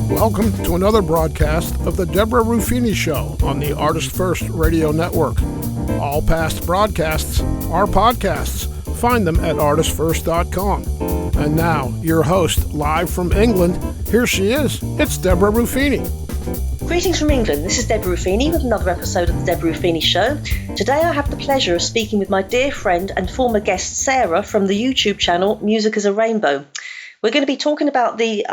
Welcome to another broadcast of the Deborah Ruffini Show on the Artist First Radio Network. All past broadcasts are podcasts. Find them at artistfirst.com. And now, your host, live from England, here she is. It's Deborah Ruffini. Greetings from England. This is Deborah Ruffini with another episode of the Deborah Ruffini Show. Today I have the pleasure of speaking with my dear friend and former guest Sarah from the YouTube channel Music is a Rainbow. We're going to be talking about the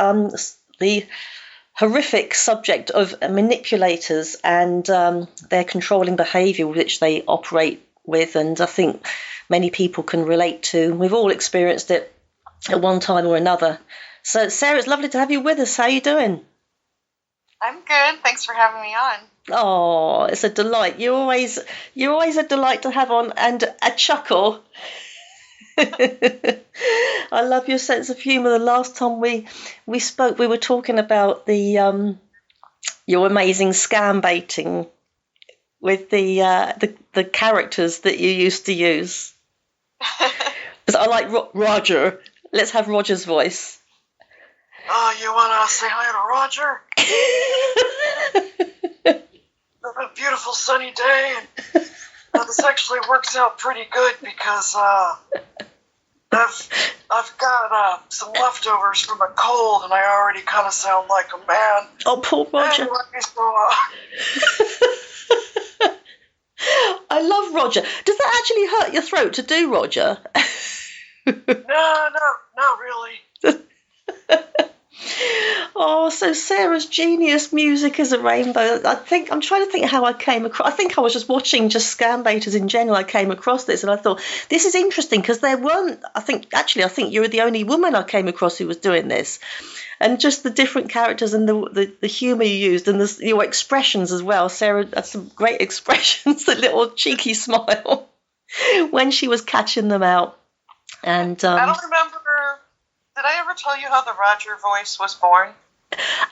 horrific subject of manipulators and their controlling behaviour which they operate with, and I think many people can relate to. We've all experienced it at one time or another. So Sarah, it's lovely to have you with us. How are you doing? I'm good. Thanks for having me on. Oh, it's a delight. You're always a delight to have on, and a chuckle. I love your sense of humour. The last time we spoke, we were talking about the your amazing scam baiting with the characters that you used to use. Because I like Roger. Let's have Roger's voice. Oh, you want to say hi to Roger? It's a beautiful sunny day, and this actually works out pretty good because I've got some leftovers from a cold, and I already kind of sound like a man. Oh, poor Roger. Anyway, so, I love Roger. Does that actually hurt your throat to do Roger? No, not really. Oh, so Sarah's genius, Music is a Rainbow. I'm trying to think how I came across. I think I was just watching scam baiters in general. I came across this and I thought this is interesting because there weren't. I think you were the only woman I came across who was doing this, and just the different characters and the humour you used and your expressions as well. Sarah had some great expressions. The little cheeky smile when she was catching them out. And I don't remember. Did I ever tell you how the Roger voice was born?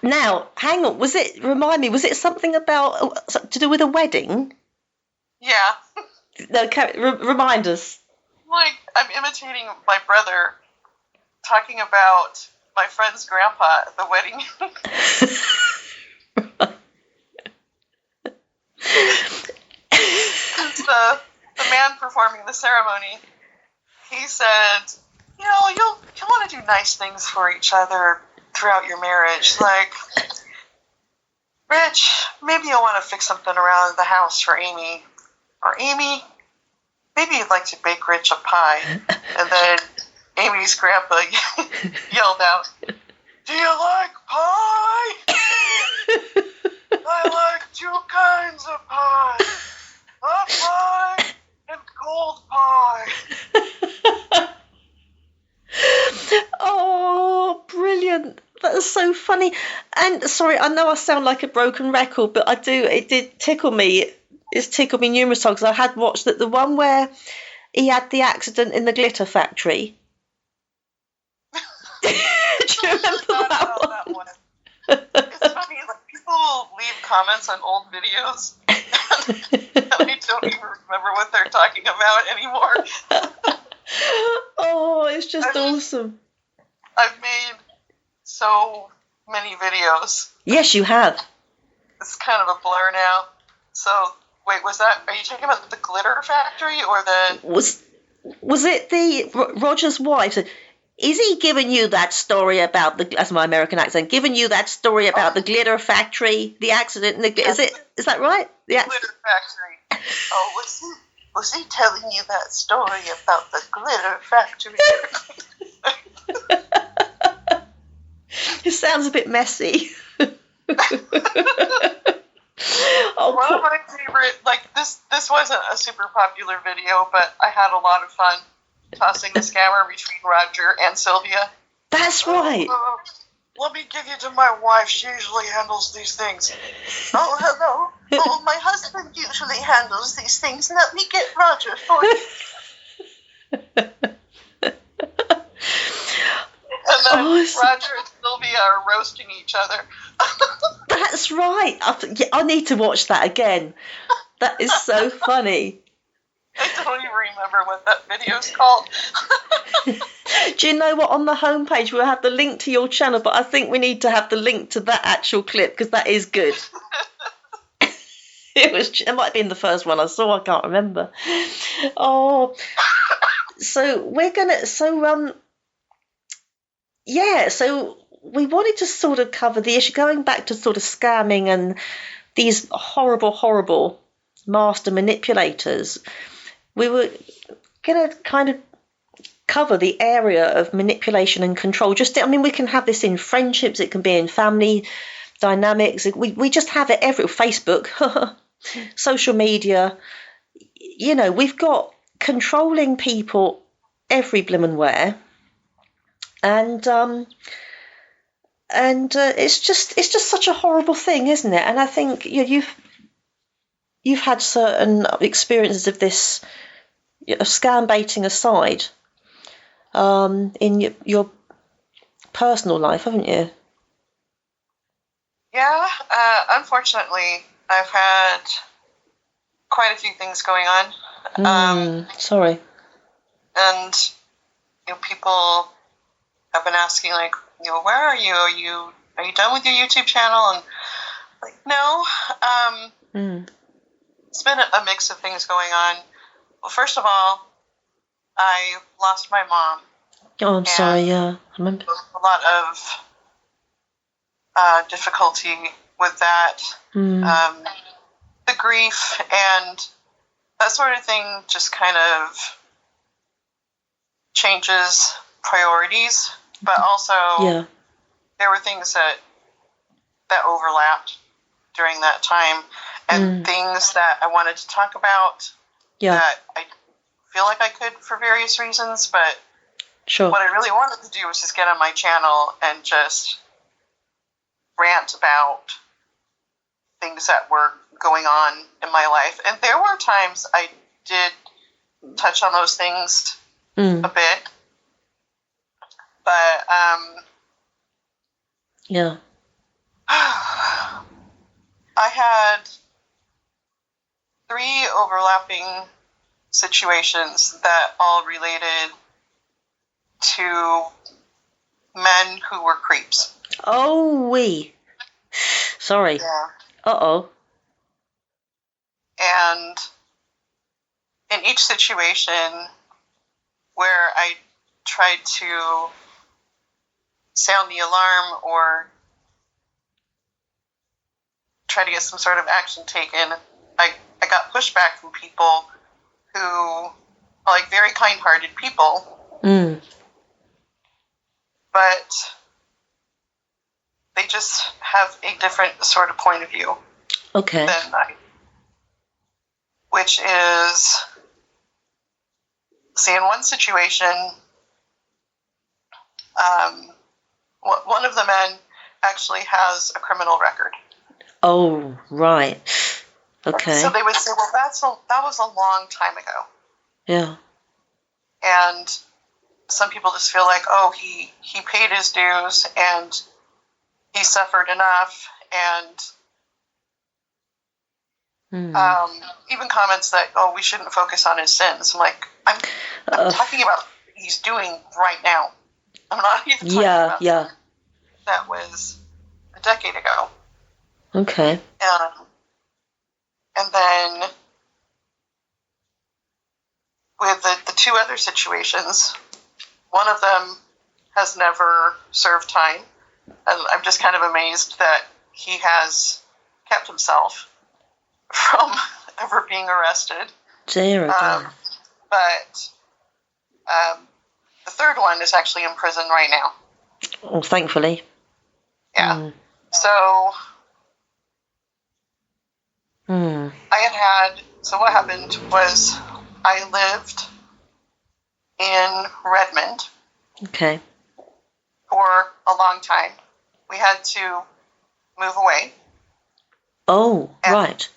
Now, hang on. Remind me, was it something about to do with a wedding? Yeah. No, remind us. Like, I'm imitating my brother talking about my friend's grandpa at the wedding. the man performing the ceremony, he said, you'll want to do nice things for each other throughout your marriage. Like, Rich, maybe you'll want to fix something around the house for Amy. Or Amy, maybe you'd like to bake Rich a pie. And then Amy's grandpa yelled out, "Do you like pie? I like two kinds of pie. Hot pie and cold pie." Oh, brilliant. That's so funny. And sorry, I know I sound like a broken record, but it did tickle me. It's tickled me numerous times. I had watched the one where he had the accident in the glitter factory. Do you remember that one? It's funny, like, people leave comments on old videos and I don't even remember what they're talking about anymore. Oh, it's just awesome. I've made so many videos. Yes, you have. It's kind of a blur now. So, wait, are you talking about the glitter factory or the... Was it the Roger's wife? Is he giving you that story about that's my American accent, giving you that story about the glitter factory, the accident, is that right? The glitter factory. Oh, was he telling you that story about the glitter factory? It sounds a bit messy. One of my favorite, this wasn't a super popular video, but I had a lot of fun tossing the scammer between Roger and Sylvia. That's right. Let me give you to my wife. She usually handles these things. Oh, hello. Oh, my husband usually handles these things. Let me get Roger for you. And then Roger and Sylvia are roasting each other. That's right. I need to watch that again. That is so funny. I don't even remember what that video's called. Do you know what? On the homepage, we'll have the link to your channel, but I think we need to have the link to that actual clip because that is good. It might have been the first one I saw. I can't remember. Oh, so So we wanted to sort of cover the issue, going back to sort of scamming and these horrible master manipulators. We were going to kind of cover the area of manipulation and control. We can have this in friendships, it can be in family dynamics. We just have it everywhere. Facebook, social media. We've got controlling people every blimmin' where, and it's just such a horrible thing, isn't it? And I think you've had certain experiences of this, scam baiting aside, in your personal life, haven't you? Yeah, unfortunately, I've had quite a few things going on. Sorry. And people have been asking, like, where are you? Are you done with your YouTube channel? And like, no. It's been a mix of things going on. Well, first of all, I lost my mom. Oh, I'm sorry. Yeah, I remember. A lot of difficulty with that. The grief and that sort of thing just kind of changes priorities, but also there were things that overlapped during that time, and things that I wanted to talk about that I feel like I could for various reasons, but what I really wanted to do was just get on my channel and just rant about things that were going on in my life. And there were times I did touch on those things a bit, but I had 3 overlapping situations that all related to men who were creeps. Sorry. Yeah. Uh-oh. And in each situation where I tried to sound the alarm or try to get some sort of action taken, I got pushback from people who are like very kind-hearted people. But they just have a different sort of point of view than I. Which is, see, in one situation, one of the men actually has a criminal record. Oh, right. Okay. So they would say, well, that was a long time ago. Yeah. And some people just feel like, oh, he paid his dues and he suffered enough, and even comments that, oh, we shouldn't focus on his sins. I'm like, I'm talking about what he's doing right now. I'm not even talking about that was a decade ago. Okay. And then with the 2 other situations, one of them has never served time, and I'm just kind of amazed that he has kept himself from ever being arrested. But the third one is actually in prison right now. Oh, thankfully. Yeah. So so what happened was I lived in Redmond. Okay. For a long time. We had to move away. Oh, and right.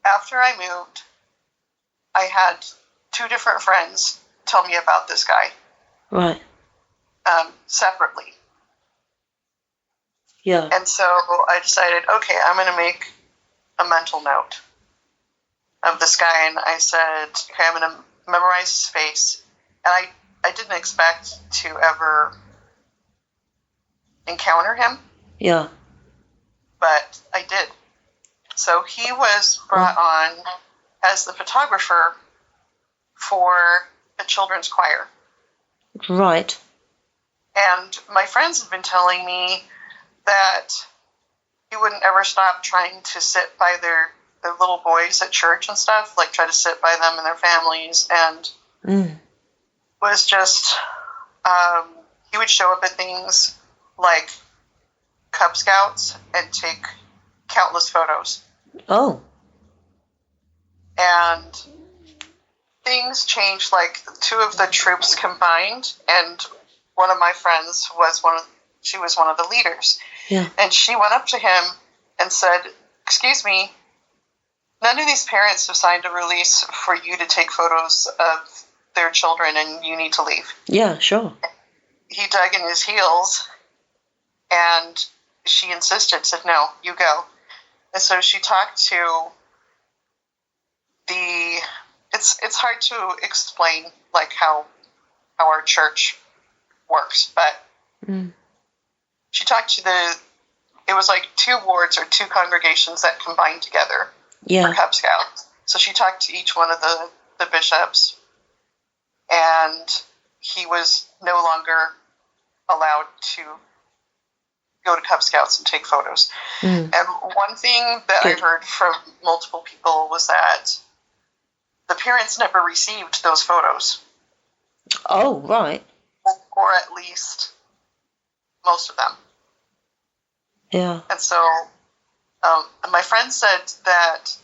After I moved, I had 2 different friends tell me about this guy. Right. Separately. Yeah. And so I decided, okay, I'm going to make a mental note. of this guy, and I said, okay, I'm going to memorize his face. And I didn't expect to ever encounter him. Yeah. But I did. So he was brought on as the photographer for a children's choir. Right. And my friends have been telling me that he wouldn't ever stop trying to sit by their little boys at church and stuff, like try to sit by them and their families, and was just, he would show up at things like Cub Scouts and take countless photos. Oh. And things changed, like two of the troops combined, and one of my friends was she was one of the leaders. Yeah. And she went up to him and said, excuse me, none of these parents have signed a release for you to take photos of their children, and you need to leave. Yeah, sure. He dug in his heels, and she insisted, said, no, you go. And so she talked to it's hard to explain, like, how our church works, but she talked to it was like two wards or two congregations that combined together for Cub Scouts. So she talked to each one of the bishops, and he was no longer allowed to go to Cub Scouts and take photos. And one thing that I heard from multiple people was that the parents never received those photos. Oh, right. Or at least most of them. Yeah. And so my friend said that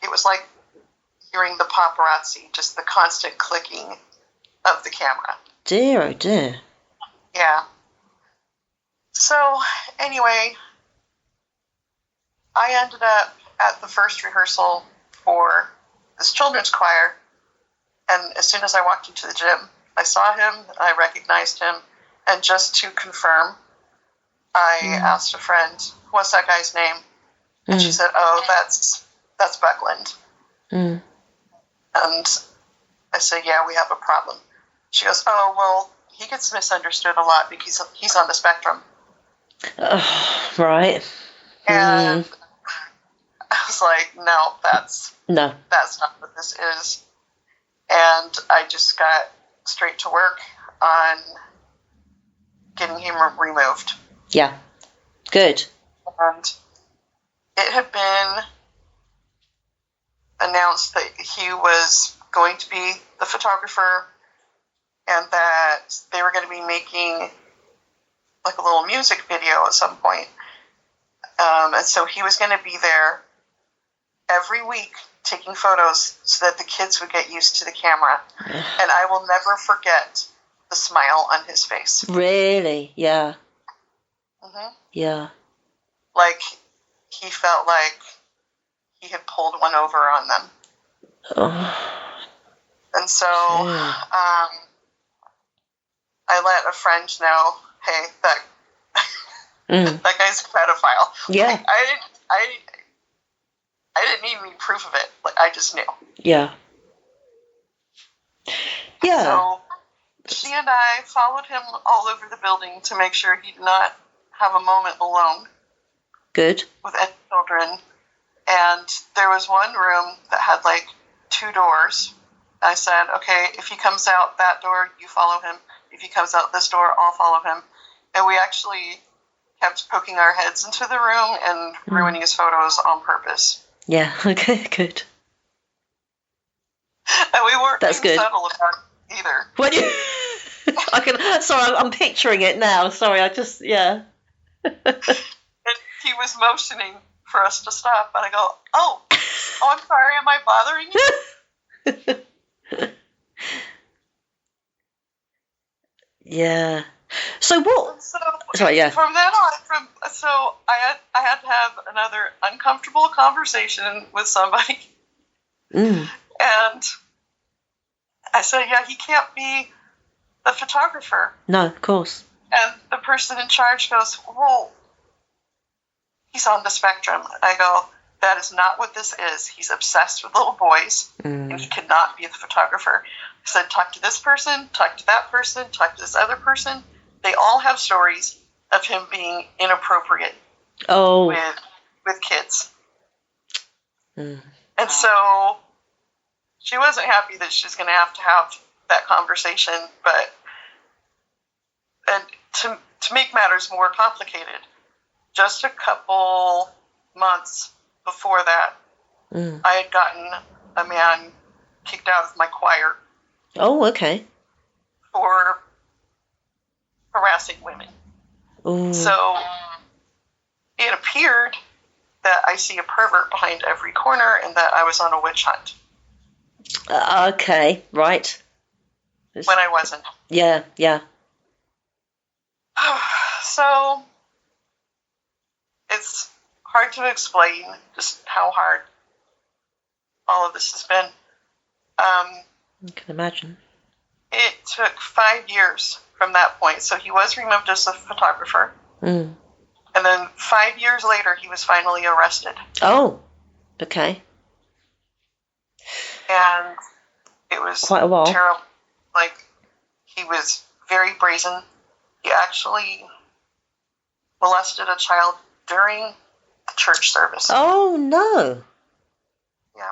it was like hearing the paparazzi, just the constant clicking of the camera. Dear, oh dear. Yeah. So, anyway, I ended up at the first rehearsal for this children's choir, and as soon as I walked into the gym, I saw him, I recognized him, and just to confirm, I asked a friend, what's that guy's name? And she said, oh, that's Buckland. And I said, yeah, we have a problem. She goes, oh, well, he gets misunderstood a lot because he's on the spectrum. Right. And I was like, no, that's not what this is. And I just got straight to work on getting him removed. Yeah. Good. And it had been announced that he was going to be the photographer, and that they were going to be making like a little music video at some point. And so he was going to be there every week taking photos so that the kids would get used to the camera. And I will never forget the smile on his face. Really? Yeah. Yeah. Like, he felt like he had pulled one over on them. And so I let a friend know, hey, that guy's a pedophile. Yeah. Like, I didn't need any proof of it. Like, I just knew. Yeah. Yeah. So she and I followed him all over the building to make sure he did not have a moment alone. Good. With any children. And there was one room that had like 2 doors. I said, okay, if he comes out that door, you follow him. If he comes out this door, I'll follow him. And we actually kept poking our heads into the room and ruining his photos on purpose. Yeah, okay, good. And we weren't being subtle about it either. When you... Sorry, I'm picturing it now. Sorry, yeah. And he was motioning for us to stop, and I go, oh, I'm sorry, am I bothering you? Yeah. So what? Sorry, yeah. From then on, I had to have another uncomfortable conversation with somebody. And I said, yeah, he can't be the photographer. No, of course. And the person in charge goes, well, he's on the spectrum. I go, that is not what this is. He's obsessed with little boys, and he could not be the photographer. I said, talk to this person, talk to that person, talk to this other person. They all have stories of him being inappropriate with kids. And so she wasn't happy that she's going to have that conversation, but and to make matters more complicated, just a couple months before that, I had gotten a man kicked out of my choir. Oh, okay. For harassing women. Ooh. So it appeared that I see a pervert behind every corner and that I was on a witch hunt. Okay, right. When I wasn't. Yeah. So it's hard to explain just how hard all of this has been. I can imagine. It took 5 years from that point. So he was removed as a photographer. And then 5 years later, he was finally arrested. Oh, okay. And it was quite a while. Terrible. Like, he was very brazen. He actually molested a child during the church service. Oh, no. Yeah.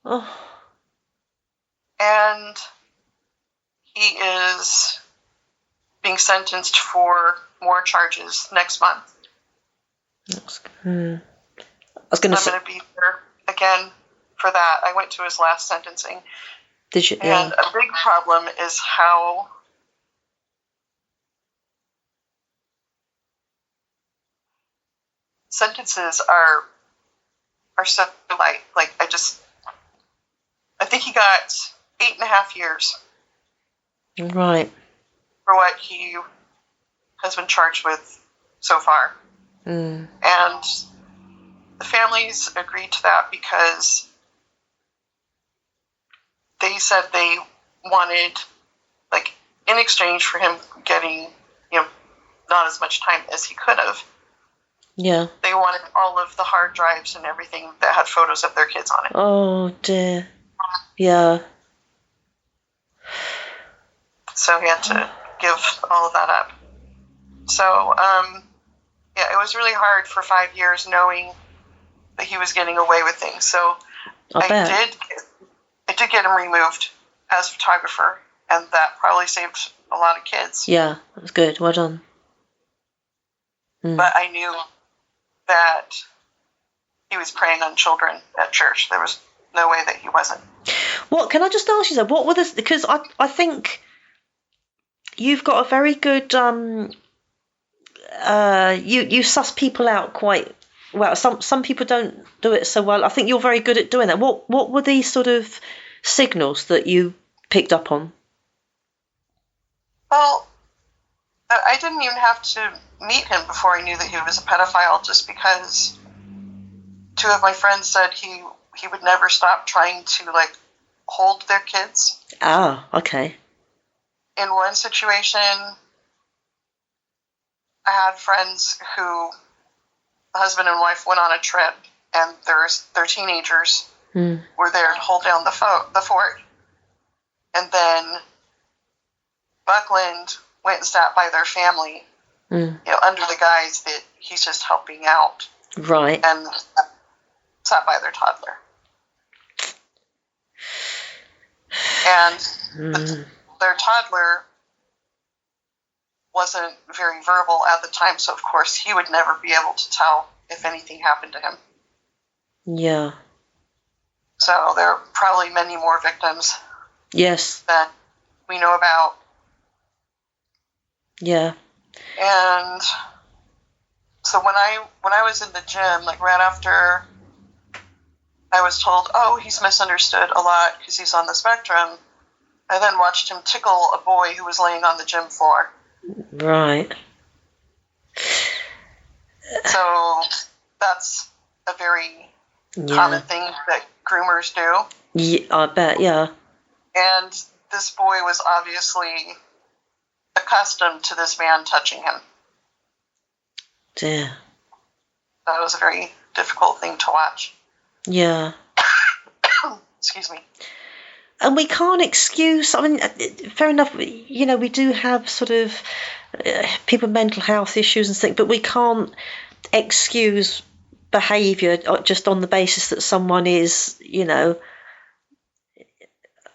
Oh. And he is being sentenced for more charges next month. I was going to say. I'm going to be there again for that. I went to his last sentencing. Did you? And a big problem is how sentences are so light. Like, I think he got 8.5 years. Right. For what he has been charged with so far. And the families agreed to that because they said they wanted, like, in exchange for him getting, not as much time as he could have. Yeah. They wanted all of the hard drives and everything that had photos of their kids on it. Oh, dear. Yeah. So he had to give all of that up. So, it was really hard for 5 years knowing that he was getting away with things. So I did get him removed as photographer, and that probably saved a lot of kids. Yeah, that's good. Well done. But I knew that he was preying on children at church. There was no way that he wasn't. What can I just ask you, though? What were the... Because I think you've got a very good... you suss people out quite well. Some people don't do it so well. I think you're very good at doing that. What were these sort of signals that you picked up on? Well, I didn't even have to meet him before I knew that he was a pedophile, just because 2 of my friends said he would never stop trying to, like, hold their kids. Ah, okay. In one situation, I had friends who, husband and wife, went on a trip, and their teenagers were there to hold down the fort. And then Buckland went and sat by their family, under the guise that he's just helping out. Right. And sat by their toddler. And their toddler wasn't very verbal at the time, so of course he would never be able to tell if anything happened to him. Yeah. So there are probably many more victims. Yes. That we know about. Yeah. And so when I was in the gym, like right after I was told, oh, he's misunderstood a lot because he's on the spectrum, I then watched him tickle a boy who was laying on the gym floor. Right. So that's a very common thing that groomers do. Yeah, I bet, yeah. And this boy was obviously accustomed to this man touching him. Dear. That was a very difficult thing to watch. Yeah. Excuse me. And we can't excuse, I mean, fair enough, you know, we do have sort of people with mental health issues and things, but we can't excuse behaviour just on the basis that someone is, you know,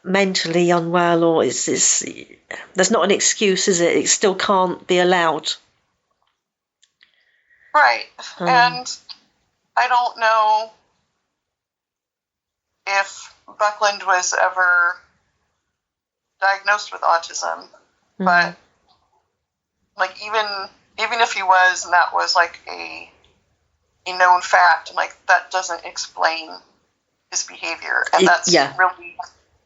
mentally unwell, or there's not an excuse, is it? It still can't be allowed. Right. And I don't know if Buckland was ever diagnosed with autism, but like even if he was, and that was like a known fact, like that doesn't explain his behavior, and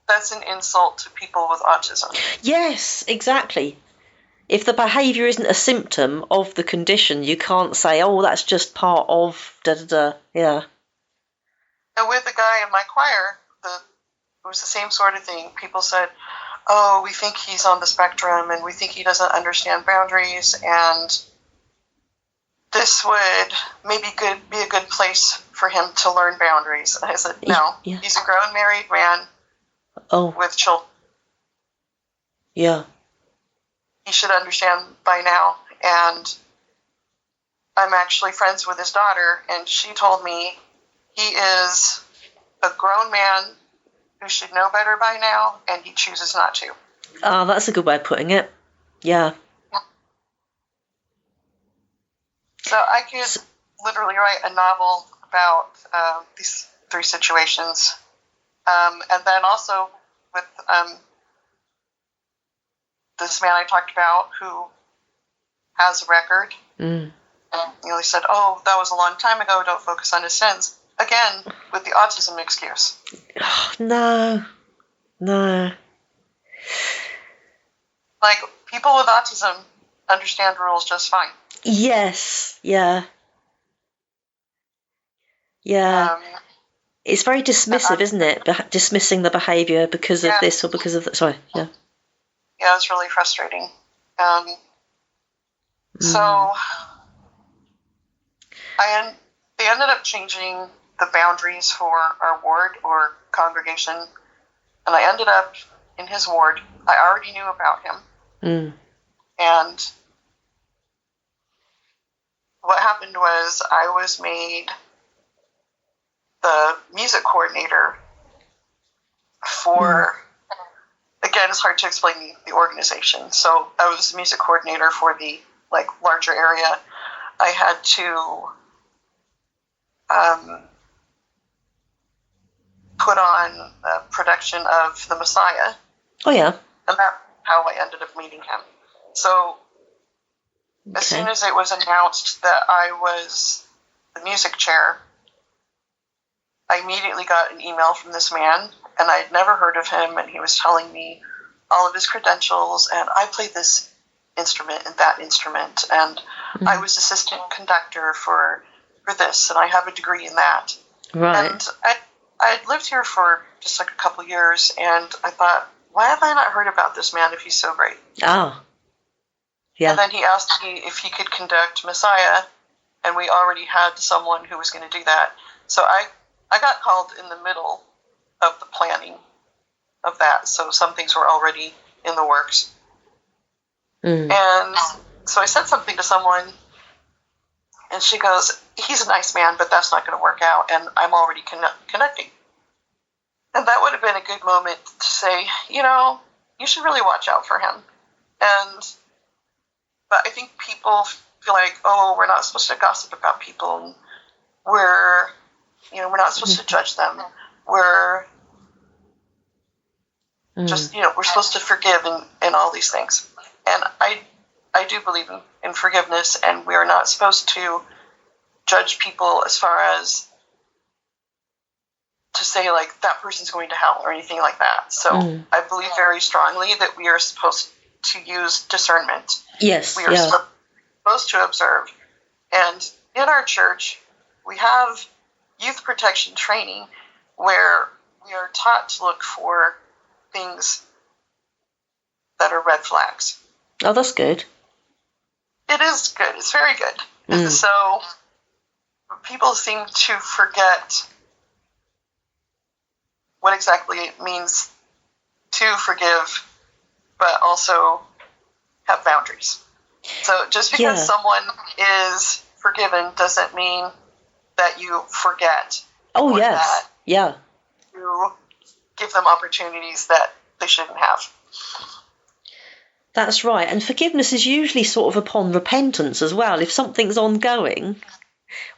that's an insult to people with autism. Yes, exactly. If the behaviour isn't a symptom of the condition, you can't say, oh, that's just part of da-da-da. Yeah. And with the guy in my choir, it was the same sort of thing. People said, oh, we think he's on the spectrum, and we think he doesn't understand boundaries, and this would maybe be a good place for him to learn boundaries. And I said, no, he's a grown married man with children. Yeah. He should understand by now. And I'm actually friends with his daughter, and she told me he is a grown man who should know better by now, and he chooses not to. Oh, that's a good way of putting it. Yeah. So I could literally write a novel about these three situations. And then also with this man I talked about who has a record. And he said, oh, that was a long time ago, don't focus on his sins. Again, with the autism excuse. Oh, no. Like, people with autism understand rules just fine. Yes, yeah. It's very dismissive, isn't it? Dismissing the behaviour because of this or because of that. Sorry, yeah. Yeah, it's really frustrating. So, they ended up changing the boundaries for our ward or congregation, and I ended up in his ward. I already knew about him. And what happened was I was made the music coordinator for, again, it's hard to explain the organization. So I was the music coordinator for the larger area. I had to put on a production of The Messiah. Oh, yeah. And that's how I ended up meeting him. So as soon as it was announced that I was the music chair, I immediately got an email from this man, and I had never heard of him, and he was telling me all of his credentials, and I played this instrument and that instrument, and I was assistant conductor for this, and I have a degree in that. Right. And I had lived here for just a couple years, and I thought, why have I not heard about this man if he's so great? Oh. Yeah. And then he asked me if he could conduct Messiah, and we already had someone who was going to do that. So I got called in the middle of the planning of that, so some things were already in the works. And so I said something to someone, and she goes, he's a nice man, but that's not going to work out, and I'm already connecting. And that would have been a good moment to say, you should really watch out for him. But I think people feel like, oh, we're not supposed to gossip about people, and we're not supposed to judge them. We're just, we're supposed to forgive and all these things. And I do believe in forgiveness, and we are not supposed to judge people as far as to say, that person's going to hell or anything like that. So I believe very strongly that we are supposed to use discernment. Yes. We are supposed to observe. And in our church, we have youth protection training where we are taught to look for things that are red flags. Oh, that's good. It is good. It's very good. So people seem to forget what exactly it means to forgive, but also have boundaries. So just because someone is forgiven doesn't mean that you forget. Oh, yes. That yeah. you give them opportunities that they shouldn't have. That's right. And forgiveness is usually sort of upon repentance as well. If something's ongoing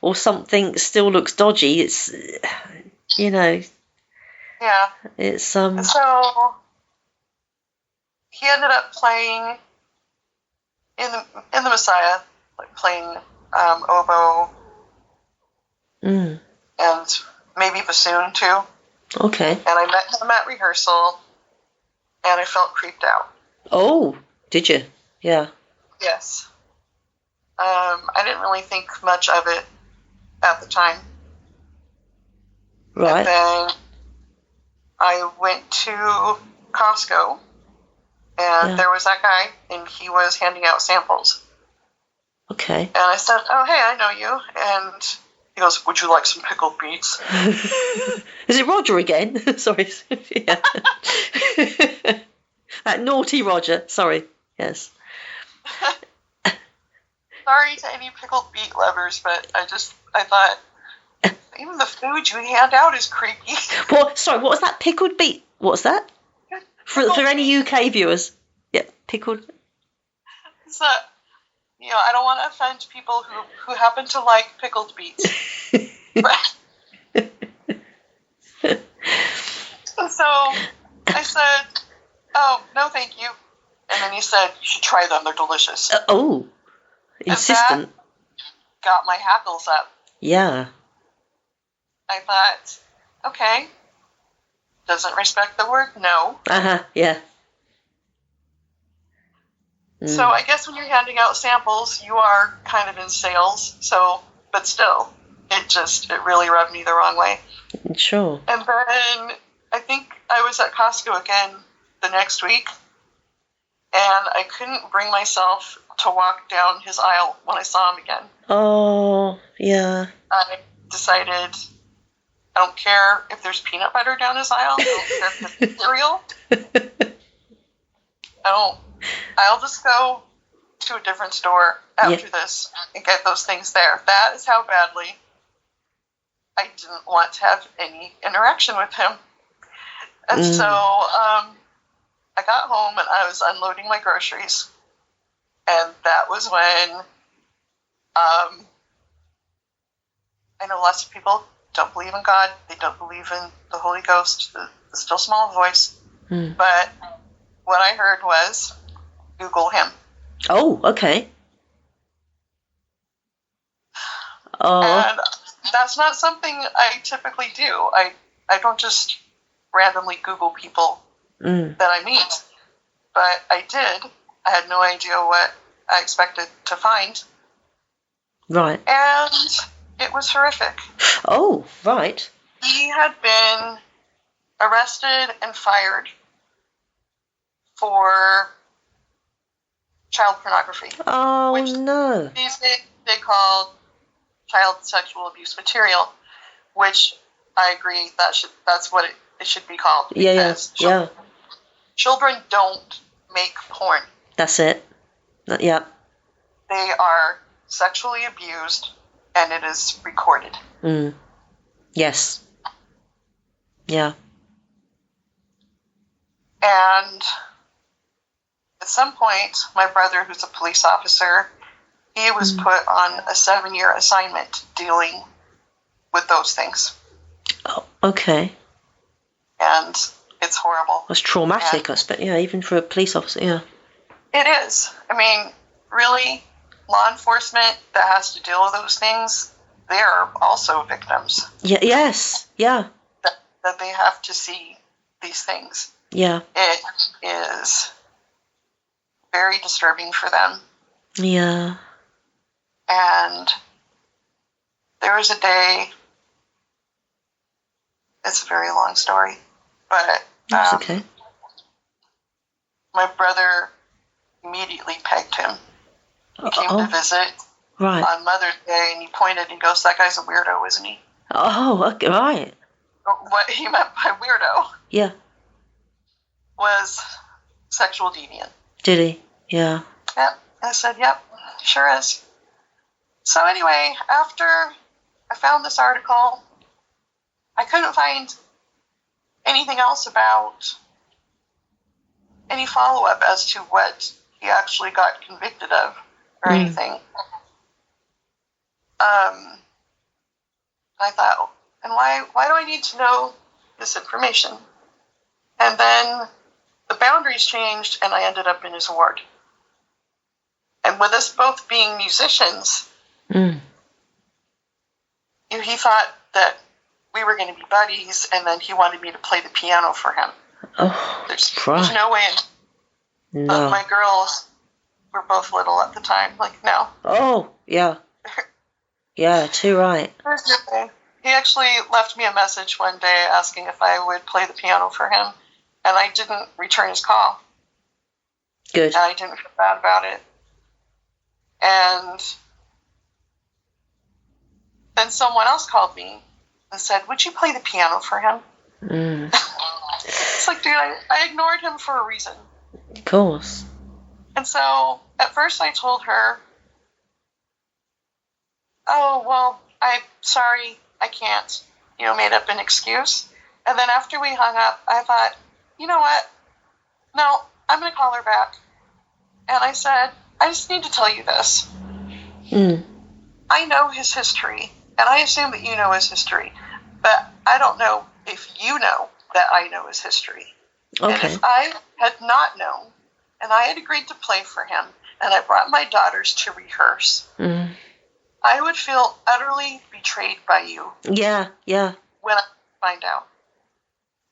or something still looks dodgy, it's, Yeah. It's So he ended up playing in the Messiah, like playing oboe and maybe bassoon too. Okay. And I met him at rehearsal, and I felt creeped out. Oh, did you? Yeah. Yes. I didn't really think much of it at the time. Right. And then I went to Costco, and there was that guy, and he was handing out samples. Okay. And I said, "Oh, hey, I know you." And he goes, "Would you like some pickled beets?" Is it Roger again? Sorry. Yeah. That naughty Roger. Sorry. Yes. Sorry to any pickled beet lovers, but I thought, even the food you hand out is creepy. What? Sorry, what was that? Pickled beet? What's that? For any UK viewers. Yeah, pickled. So, I don't want to offend people who happen to like pickled beets. So I said, "Oh, no, thank you." And then he said, "You should try them. They're delicious." Insistent. And that got my hackles up. Yeah. I thought, okay, doesn't respect the word no. Yeah. So I guess when you're handing out samples, you are kind of in sales. So, but still, it really rubbed me the wrong way. Sure. And then I think I was at Costco again the next week, and I couldn't bring myself to walk down his aisle when I saw him again. Oh, yeah. I decided I don't care if there's peanut butter down his aisle. I don't care if there's cereal. I'll just go to a different store after this and get those things there. That is how badly I didn't want to have any interaction with him. And so I got home and I was unloading my groceries. And that was when I know lots of people don't believe in God. They don't believe in the Holy Ghost, the still small voice. But what I heard was, Google him. Oh, okay. Oh. And that's not something I typically do. I don't just randomly Google people that I meet. But I did. I had no idea what I expected to find. Right. And it was horrific. Oh, right. He had been arrested and fired for child pornography. Oh, which no. These days they call child sexual abuse material, which I agree that's what it should be called. Yeah. Children don't make porn. That's it. Yeah. They are sexually abused, and it is recorded. Yes. Yeah. And at some point, my brother, who's a police officer, he was put on a 7-year assignment dealing with those things. Oh, okay. And it's horrible. That's traumatic, I suppose. Yeah, even for a police officer, yeah. It is. I mean, really, law enforcement that has to deal with those things, they are also victims. Yeah. Yes. Yeah. That they have to see these things. Yeah. It is very disturbing for them. Yeah. And there was a day, it's a very long story, but That's okay. My brother immediately pegged him. He came to visit, Right. on Mother's Day, and he pointed and goes, "That guy's a weirdo, isn't he?" Oh, okay, right. What he meant by weirdo Yeah. was sexual deviant. Did he? Yeah. Yep. I said, "Yep, sure is." So anyway, after I found this article, I couldn't find anything else about any follow-up as to what he actually got convicted of or anything. I thought, and why do I need to know this information? And then the boundaries changed, and I ended up in his ward. And with us both being musicians, he thought that we were going to be buddies, and then he wanted me to play the piano for him. Oh, there's no way. No. My girls were both little at the time. Like, no. Oh, yeah. Yeah, too right. He actually left me a message one day asking if I would play the piano for him, and I didn't return his call. Good. And I didn't feel bad about it. And then someone else called me and said, "Would you play the piano for him?" It's like, dude, I ignored him for a reason. Of course. And so at first I told her, "Oh, well, I'm sorry, I can't," made up an excuse. And then after we hung up, I thought, you know what? No, I'm going to call her back. And I said, "I just need to tell you this. I know his history, and I assume that you know his history, but I don't know if you know that I know his history. Okay. And if I had not known, and I had agreed to play for him, and I brought my daughters to rehearse, I would feel utterly betrayed by you." Yeah. When I find out.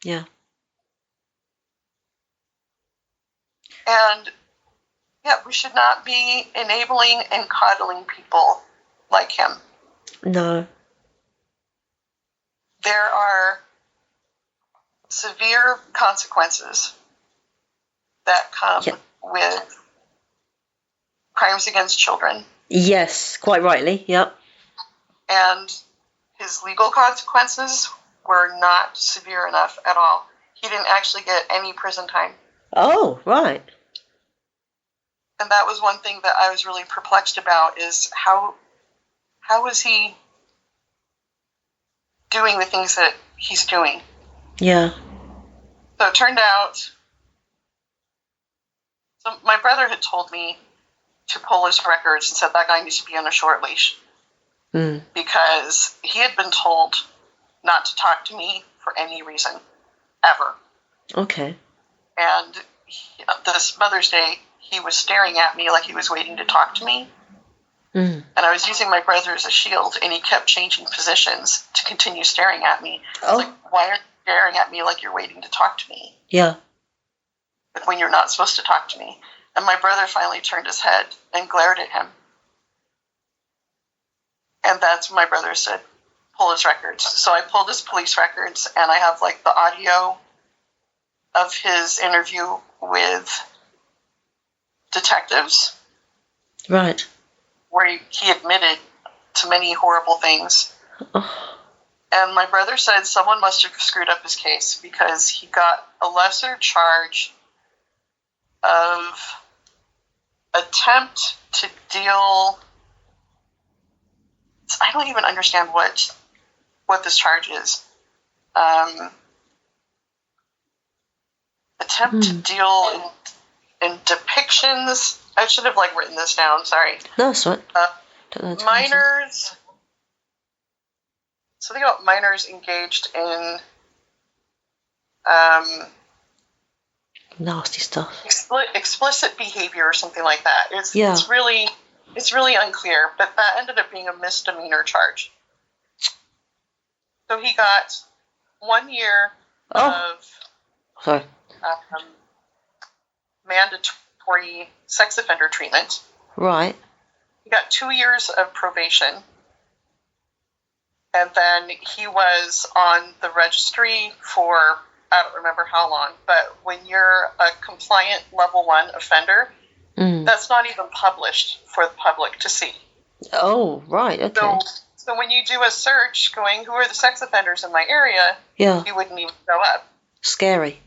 Yeah. And yeah, we should not be enabling and coddling people like him. No. There are severe consequences that come with crimes against children. Yes, quite rightly. Yep. And his legal consequences were not severe enough at all. He didn't actually get any prison time. Oh, right. And that was one thing that I was really perplexed about, is how is he doing the things that he's doing? Yeah. So it turned out, my brother had told me to pull his records and said that guy needs to be on a short leash. Because he had been told not to talk to me for any reason, ever. Okay. And this Mother's Day, he was staring at me like he was waiting to talk to me. And I was using my brother as a shield, and he kept changing positions to continue staring at me. Oh. Like, why are you staring at me like you're waiting to talk to me? Yeah. Like, when you're not supposed to talk to me. And my brother finally turned his head and glared at him. And that's when my brother said, "Pull his records." So I pulled his police records, and I have like the audio of his interview with detectives. Right. Where he admitted to many horrible things. Oh. And my brother said someone must have screwed up his case, because he got a lesser charge of attempt to deal... I don't even understand what this charge is. Attempt to deal in depictions... I should have written this down, sorry. No, that's right. Minors... Something about minors engaged in... nasty stuff. Explicit behavior or something like that. It's really unclear, but that ended up being a misdemeanor charge. So he got 1 year of mandatory sex offender treatment. Right. He got 2 years of probation. And then he was on the registry for, I don't remember how long, but when you're a compliant level 1 offender, that's not even published for the public to see. Oh, right, okay. So when you do a search going, who are the sex offenders in my area, Yeah. you wouldn't even show up. Scary.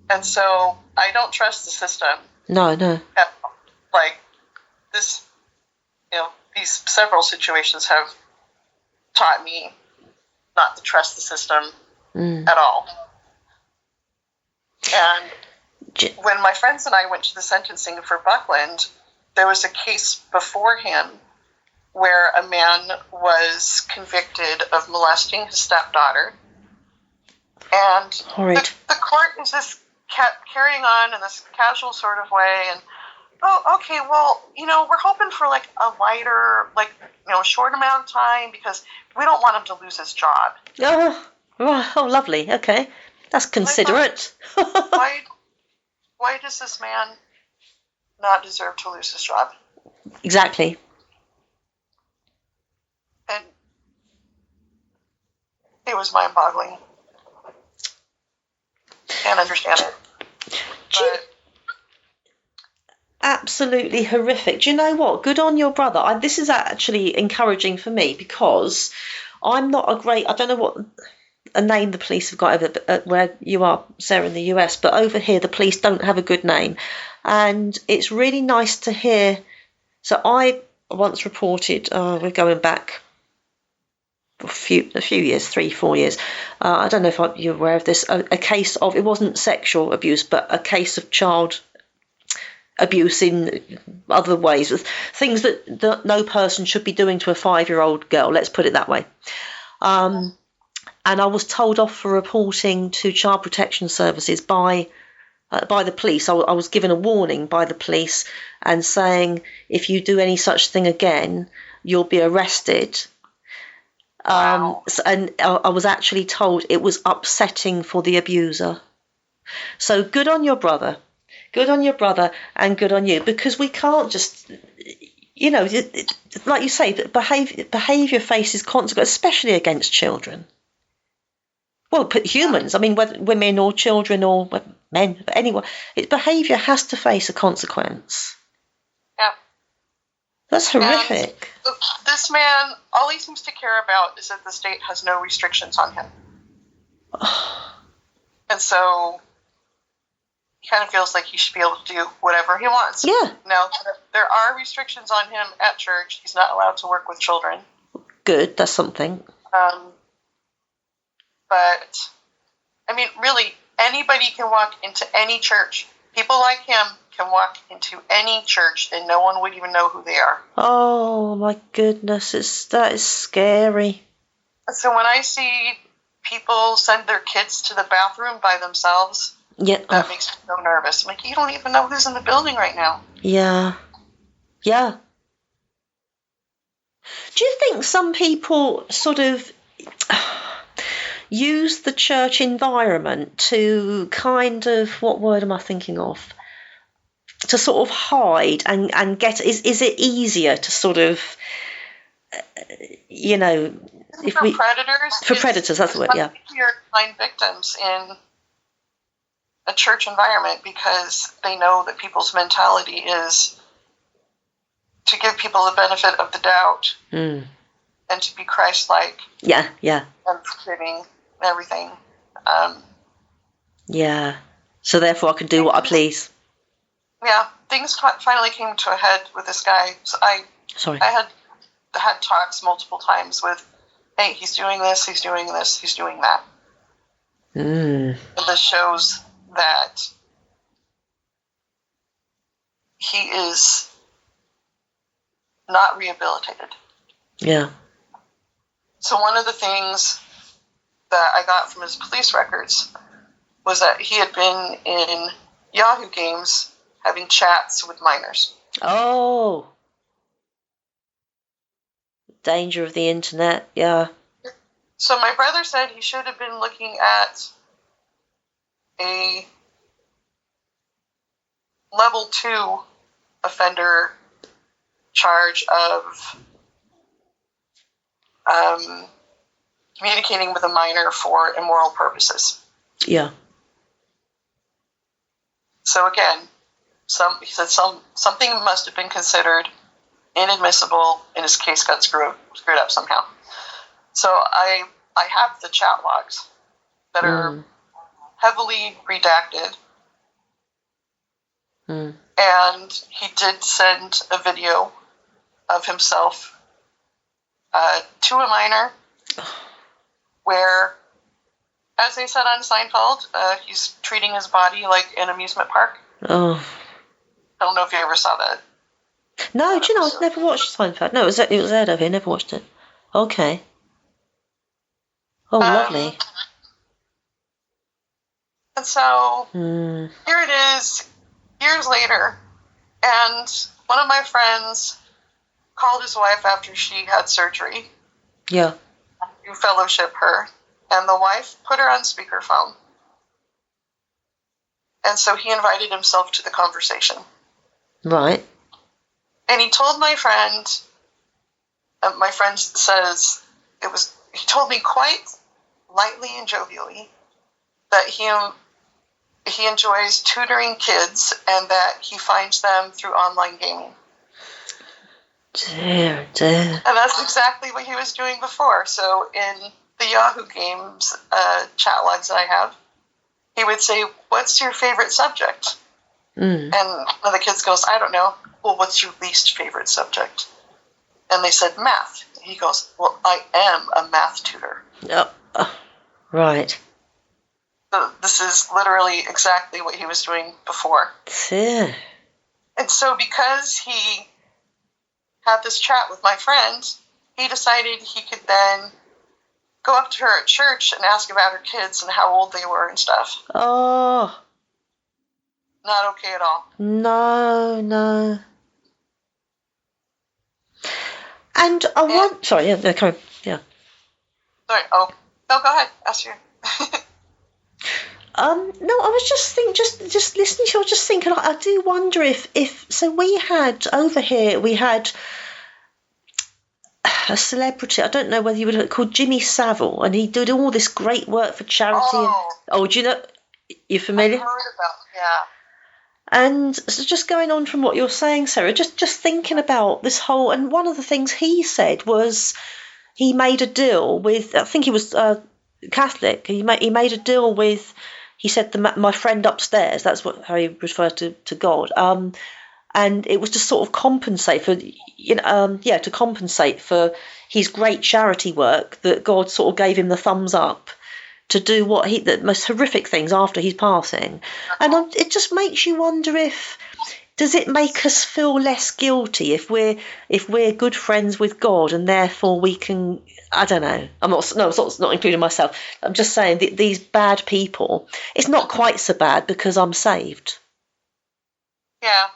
And so I don't trust the system. No. Like this, these several situations have taught me not to trust the system at all. And when my friends and I went to the sentencing for Buckland, there was a case before him where a man was convicted of molesting his stepdaughter. And Horrid. the court is just kept carrying on in this casual sort of way. And, oh, okay, well, we're hoping for like a lighter, short amount of time because we don't want him to lose his job. Oh, lovely. Okay. That's considerate. Why does this man not deserve to lose his job? Exactly. And it was mind-boggling. Can't understand it. Absolutely horrific. Do you know what? Good on your brother. This is actually encouraging for me because I'm not I don't know what a name the police have got over where you are, Sarah, in the US, but over here the police don't have a good name. And it's really nice to hear. So I once reported, we're going back a few years, 3-4 years. I don't know if you're aware of this, a case of, it wasn't sexual abuse, but a case of child abuse in other ways, with things that no person should be doing to a 5-year-old girl, let's put it that way. And I was told off for reporting to Child Protection Services by the police. I was given a warning by the police and saying, if you do any such thing again, you'll be arrested. Wow. And I was actually told it was upsetting for the abuser. So good on your brother. Good on your brother and good on you, because we can't just, like you say, behaviour faces consequences, especially against children. Well, but humans, I mean, whether women or children or men, anyone, behaviour has to face a consequence. Yeah. That's horrific. And this man, all he seems to care about is that the state has no restrictions on him. And so he kind of feels like he should be able to do whatever he wants. Yeah. Now, there are restrictions on him at church. He's not allowed to work with children. Good, that's something. But, I mean, really, anybody can walk into any church. People like him can walk into any church and no one would even know who they are. Oh, my goodness, that is scary. So when I see people send their kids to the bathroom by themselves, that makes me so nervous. I'm like, you don't even know who's in the building right now. Yeah. Yeah. Do you think some people sort of use the church environment to kind of, what word am I thinking of? To sort of hide and get, is it easier to sort of, For predators, that's the word, yeah. It's easier to find victims in a church environment because they know that people's mentality is to give people the benefit of the doubt and to be Christ-like. Yeah. And forgiving everything. Yeah. So therefore I can do what I please. Yeah, things finally came to a head with this guy. So I had talks multiple times with, hey, he's doing this, he's doing this, he's doing that. And this shows that he is not rehabilitated. Yeah. So one of the things that I got from his police records was that he had been in Yahoo games having chats with minors. Oh. Danger of the internet, yeah. So my brother said he should have been looking at a level 2 offender charge of communicating with a minor for immoral purposes. Yeah. So again, he said something must have been considered inadmissible, and his case got screwed up somehow. So I have the chat logs that are heavily redacted. And he did send a video of himself to a minor where, as they said on Seinfeld, he's treating his body like an amusement park. Oh. I don't know if you ever saw that. No, do you know, I've never watched Seinfeld. No, it was aired over here. Never watched it. Okay. Oh, lovely. And so here it is, years later, and one of my friends called his wife after she had surgery. Yeah. To fellowship her, and the wife put her on speakerphone. And so he invited himself to the conversation. Right. And he told my friend says, he told me quite lightly and jovially that he enjoys tutoring kids and that he finds them through online gaming. Dear. And that's exactly what he was doing before. So in the Yahoo Games chat logs that I have, he would say, "What's your favorite subject?" And one of the kids goes, "I don't know." "Well, what's your least favorite subject?" And they said, "Math." He goes, "Well, I am a math tutor." Right. So this is literally exactly what he was doing before. Yeah. And so because he had this chat with my friend, he decided he could then go up to her at church and ask about her kids and how old they were and stuff. Oh. Not okay at all. No. And I want... Sorry, yeah, come on. Yeah. Sorry, no, go ahead. Ask you. No, I was just listening to you, I was just thinking, I do wonder if so we had, over here, we had a celebrity, I don't know whether you would have called Jimmy Savile, and he did all this great work for charity. Do you know, you're familiar? I've heard about, yeah. And so just going on from what you're saying, Sarah, just thinking about this whole, and one of the things he said was he made a deal with, I think he was Catholic, he made a deal with, he said, my friend upstairs, that's how he referred to God, and it was to sort of compensate for, to compensate for his great charity work, that God sort of gave him the thumbs up to do the most horrific things after his passing. And it just makes you wonder does it make us feel less guilty if we're good friends with God, and therefore we can, I don't know, I'm not including myself, I'm just saying that these bad people, it's not quite so bad because I'm saved. Yeah.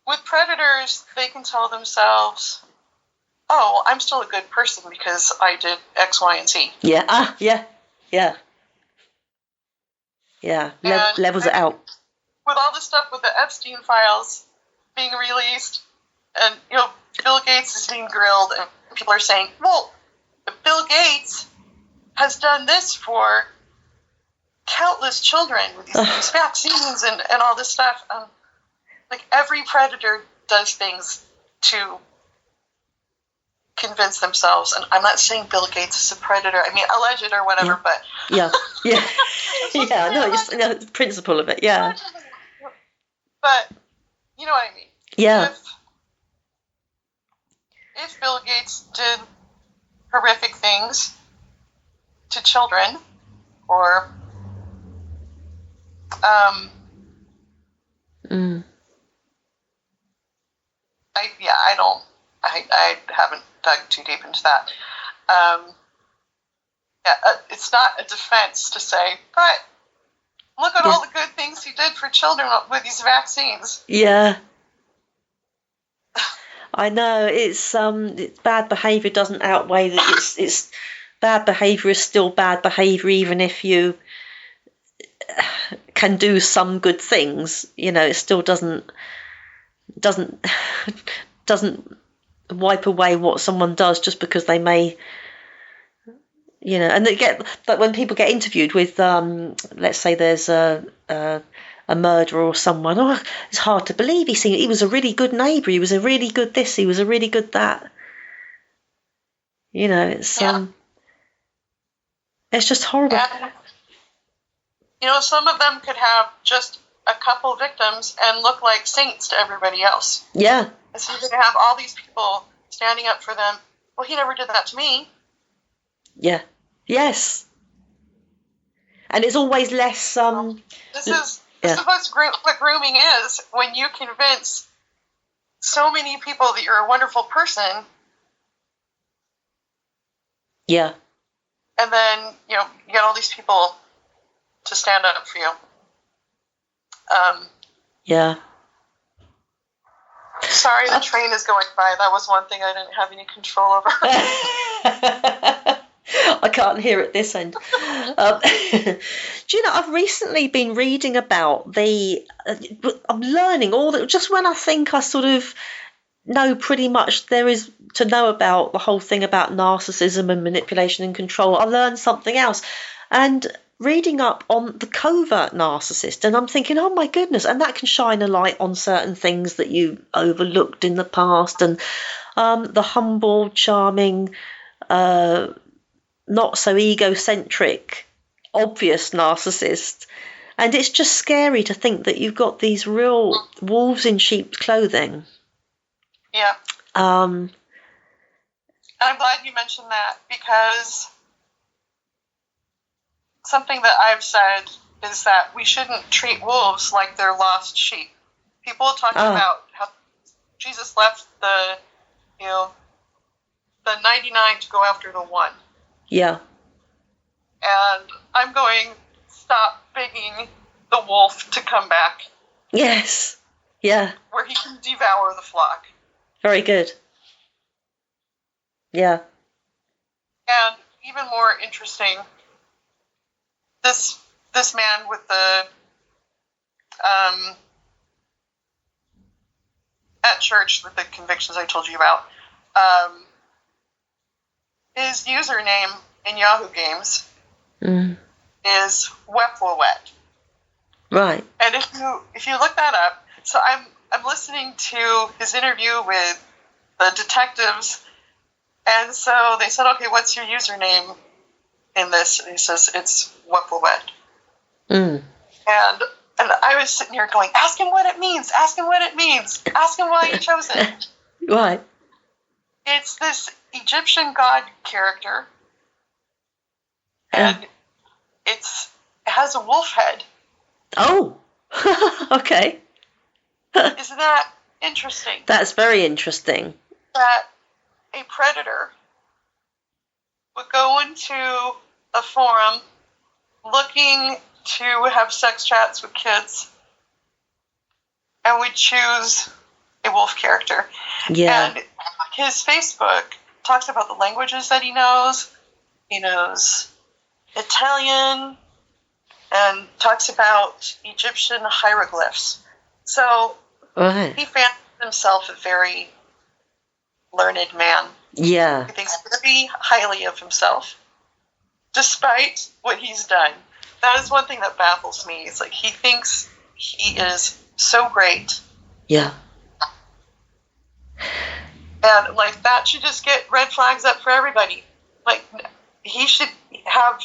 With predators, they can tell themselves, "Oh, I'm still a good person because I did X, Y, and Z." Yeah. Levels it out. With all the stuff with the Epstein files being released, and Bill Gates is being grilled, and people are saying, "Well, Bill Gates has done this for countless children with these vaccines and all this stuff." Like, every predator does things to convince themselves, and I'm not saying Bill Gates is a predator. I mean, alleged or whatever, but yeah, no, the principle of it, yeah. But you know what I mean? Yeah. If Bill Gates did horrific things to children, or I haven't dug too deep into that. It's not a defense to say, but look at all the good things he did for children with these vaccines. Yeah. I know, it's bad behaviour doesn't outweigh that. It's bad behaviour is still bad behaviour, even if you can do some good things. It still doesn't wipe away what someone does just because they may, and they get, like, when people get interviewed with, let's say there's a a murderer or someone. Oh, it's hard to believe. He was a really good neighbour. He was a really good this. He was a really good that. You know, it's just horrible. And, you know, some of them could have just a couple victims and look like saints to everybody else. Yeah. And so you're going to have all these people standing up for them. Well, he never did that to me. Yeah. Yes. And it's always less. This is what grooming is. When you convince so many people that you're a wonderful person. Yeah. And then, you know, you get all these people to stand up for you. Yeah. Sorry, the train is going by. That was one thing I didn't have any control over. I can't hear it this end. Do you know, I've recently been reading about I'm learning just when I think I sort of know pretty much there is to know about the whole thing about narcissism and manipulation and control, I learned something else. And reading up on the covert narcissist, and I'm thinking, oh my goodness, and that can shine a light on certain things that you overlooked in the past, and the humble, charming, not so egocentric, obvious narcissist. And it's just scary to think that you've got these real wolves in sheep's clothing. Yeah. I'm glad you mentioned that, because something that I've said is that we shouldn't treat wolves like they're lost sheep. People talk about how Jesus left the 99 to go after the one. Yeah. And I'm going, stop begging the wolf to come back. Yes. Yeah. Where he can devour the flock. Very good. Yeah. And even more interesting, this man with the at church with the convictions I told you about, his username in Yahoo Games is Wepwawet. Right. And if you look that up, so I'm listening to his interview with the detectives, and so they said, okay, what's your username in this? And he says, it's Wepwawet. And I was sitting here going, ask him what it means, ask him what it means, ask him why he chose it. Right. It's this Egyptian god character, and it has a wolf head. Oh, okay. Isn't that interesting? That's very interesting. That a predator would go into a forum looking to have sex chats with kids and would choose a wolf character. Yeah. And his Facebook talks about the languages that he knows. He knows Italian and talks about Egyptian hieroglyphs. So he fancies himself a very learned man. Yeah. He thinks very highly of himself, despite what he's done. That is one thing that baffles me. It's like he thinks he is so great. Yeah. And, like, that should just get red flags up for everybody. Like, he should have,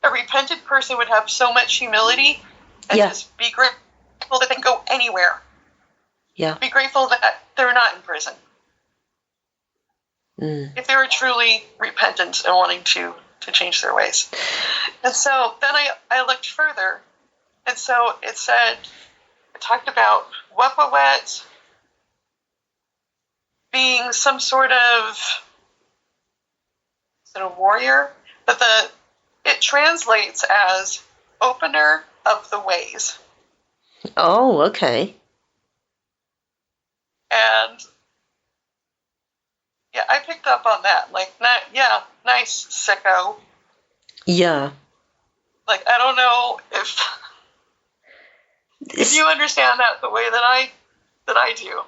a repentant person would have so much humility and just be grateful that they can go anywhere. Yeah. Be grateful that they're not in prison. If they were truly repentant and wanting to change their ways. And so then I looked further, and so it talked about Wepwawet being some sort of, is it a warrior? But it translates as opener of the ways. Oh, okay. And yeah, I picked up on that. Like, nice, sicko. Yeah. Like, I don't know if you understand that the way that I do.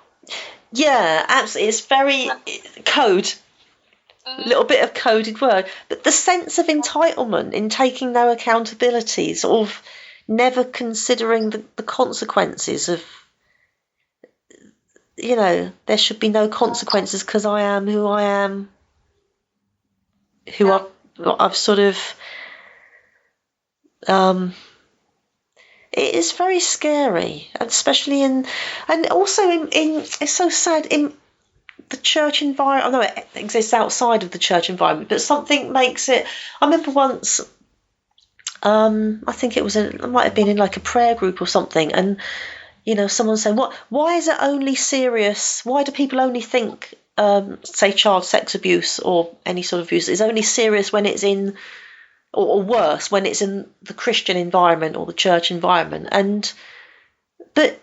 Yeah, absolutely. It's very code. A little bit of coded word. But the sense of entitlement in taking no accountability, sort of never considering the consequences of, there should be no consequences because I am who I am, who I've sort of, it is very scary, especially and also in it's so sad in the church environment. I know it exists outside of the church environment, but something makes it. I remember once, I think it might have been in like a prayer group or something, and someone saying, why is it only serious? Why do people only think, say, child sex abuse or any sort of abuse is only serious when it's in, or worse, when it's in the Christian environment or the church environment? But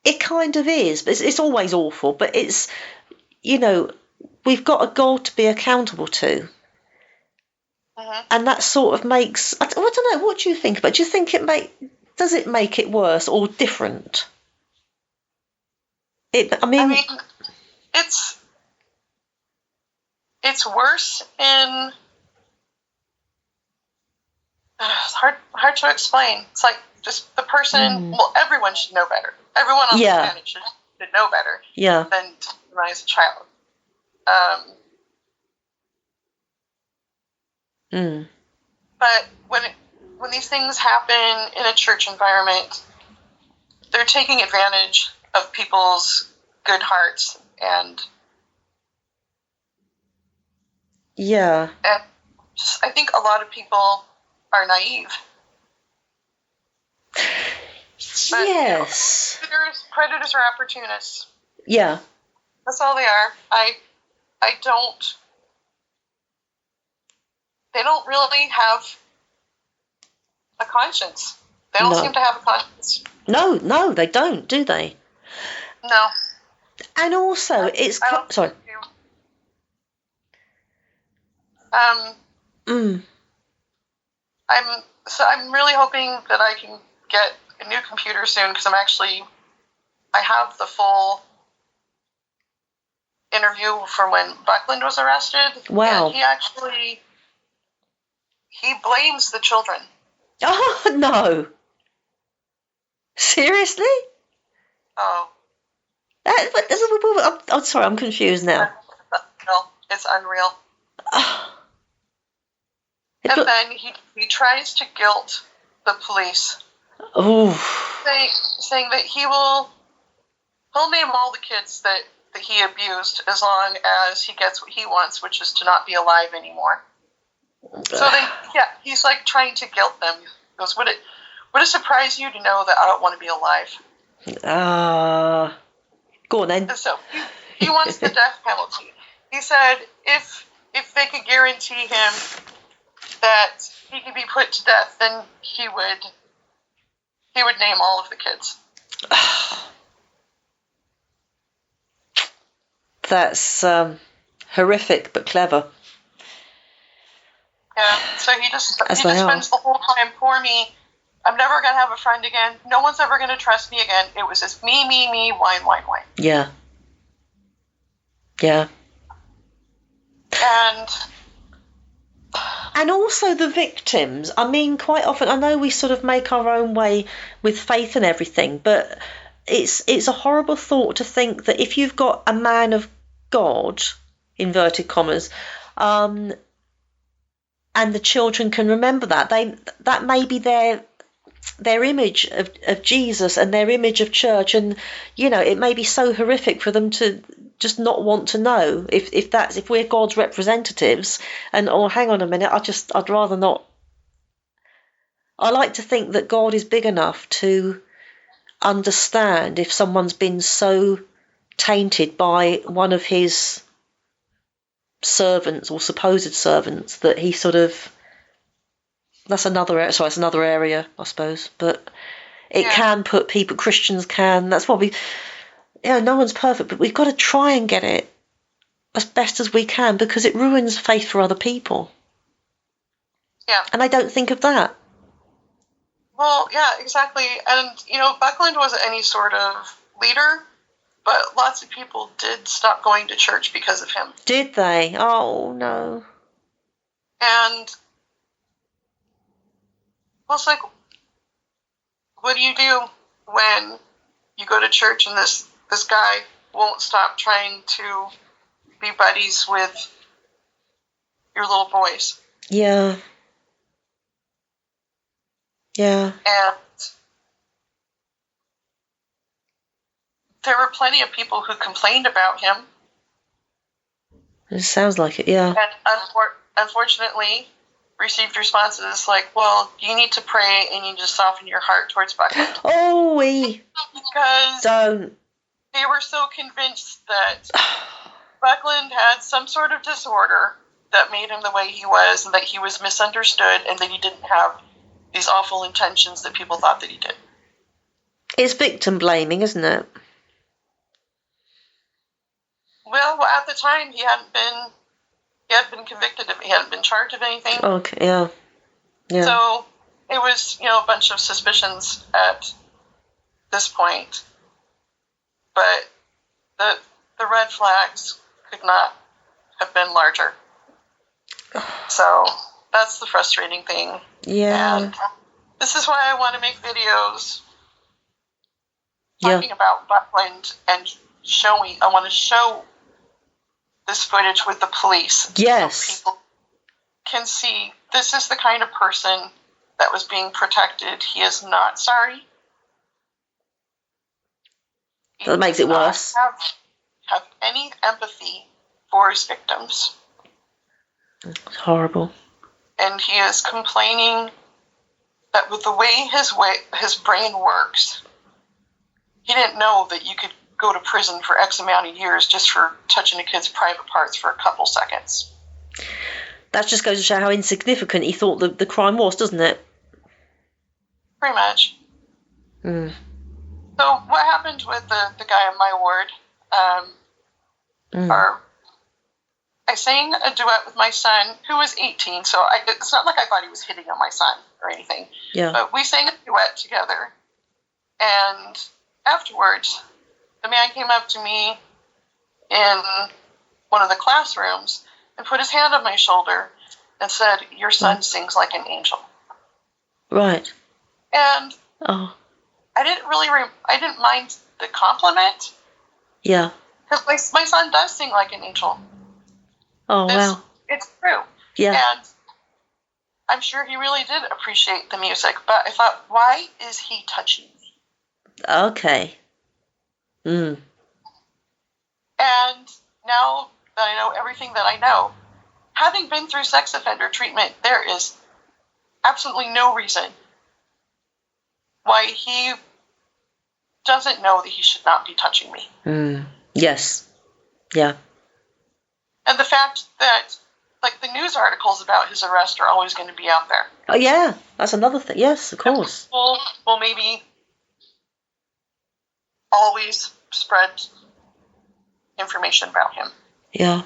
it kind of is. But it's always awful. But it's, we've got a God to be accountable to. And that sort of makes, I don't know, what do you think about it? Do you think does it make it worse or different? I mean, it's worse in. It's hard to explain. It's like just the person. Well, everyone should know better. Everyone on the planet should know better. Yeah. Than to demonize a child. But when these things happen in a church environment, they're taking advantage of people's good hearts and I think a lot of people are naive. But, yes. Predators are opportunists. Yeah. That's all they are. They don't really have a conscience. They don't seem to have a conscience. No, they don't, do they? No. And also, sorry. I'm really hoping that I can get a new computer soon because I have the full interview from when Buckland was arrested. Wow. And he blames the children. Oh, no. Seriously? Oh. I'm sorry, I'm confused now. No, it's unreal. And then he tries to guilt the police. Oh. Saying that he'll name all the kids that he abused as long as he gets what he wants, which is to not be alive anymore. So then, he's like trying to guilt them. He goes, would it surprise you to know that I don't want to be alive? Go on then. So he wants the death penalty. He said if they could guarantee him that he could be put to death, then he would name all of the kids. That's horrific but clever. Yeah, so he just spends the whole time, poor me, I'm never going to have a friend again, no one's ever going to trust me again, it was just me, whine. Yeah. And also the victims. I mean, quite often, I know we sort of make our own way with faith and everything, but it's a horrible thought to think that if you've got a man of God, inverted commas, and the children can remember that may be their image of Jesus and their image of church, and it may be so horrific for them to just not want to know if we're God's representatives, and hang on a minute, I'd rather not. I like to think that God is big enough to understand if someone's been so tainted by one of his servants or supposed servants that he sort of. That's another area, I suppose, but it can put people. Christians can. That's what we. No one's perfect, but we've got to try and get it as best as we can because it ruins faith for other people. Yeah. And I don't think of that. Well, yeah, exactly. And, Buckland wasn't any sort of leader, but lots of people did stop going to church because of him. Did they? Oh, no. And, well, it's like, what do you do when you go to church and this guy won't stop trying to be buddies with your little boys? Yeah. Yeah. And there were plenty of people who complained about him. It sounds like it, yeah. And unfortunately, received responses like, well, you need to pray and you need to soften your heart towards Buckland. Oh, Because don't. they were so convinced that Buckland had some sort of disorder that made him the way he was, and that he was misunderstood, and that he didn't have these awful intentions that people thought that he did. It's victim blaming, isn't it? Well, at the time, he hadn't been convicted of it. He hadn't been charged of anything. Okay, yeah. Yeah. So it was, a bunch of suspicions at this point. But the red flags could not have been larger. So that's the frustrating thing. Yeah. And this is why I want to make videos talking about Buckland and I want to show this footage with the police. Yes. So people can see this is the kind of person that was being protected. He is not sorry. That makes it worse. Have any empathy for his victims. It's horrible. And he is complaining that with the way his brain works, he didn't know that you could go to prison for X amount of years just for touching a kid's private parts for a couple seconds. That just goes to show how insignificant he thought the crime was, doesn't it? Pretty much. Mm. So what happened with the guy in my ward? I sang a duet with my son, who was 18, so it's not like I thought he was hitting on my son or anything. Yeah. But we sang a duet together, and afterwards, the man came up to me in one of the classrooms and put his hand on my shoulder and said, "Your son sings like an angel." Right. And I didn't mind the compliment. Yeah. Because my son does sing like an angel. Oh, wow. It's true. Yeah. And I'm sure he really did appreciate the music, but I thought, why is he touching me? Okay. Mm. And now that I know everything that I know, having been through sex offender treatment, there is absolutely no reason why he doesn't know that he should not be touching me. Mm. Yes. Yeah. And the fact that, the news articles about his arrest are always going to be out there. Oh, yeah. That's another thing. Yes, of course. Will maybe always spread information about him. Yeah.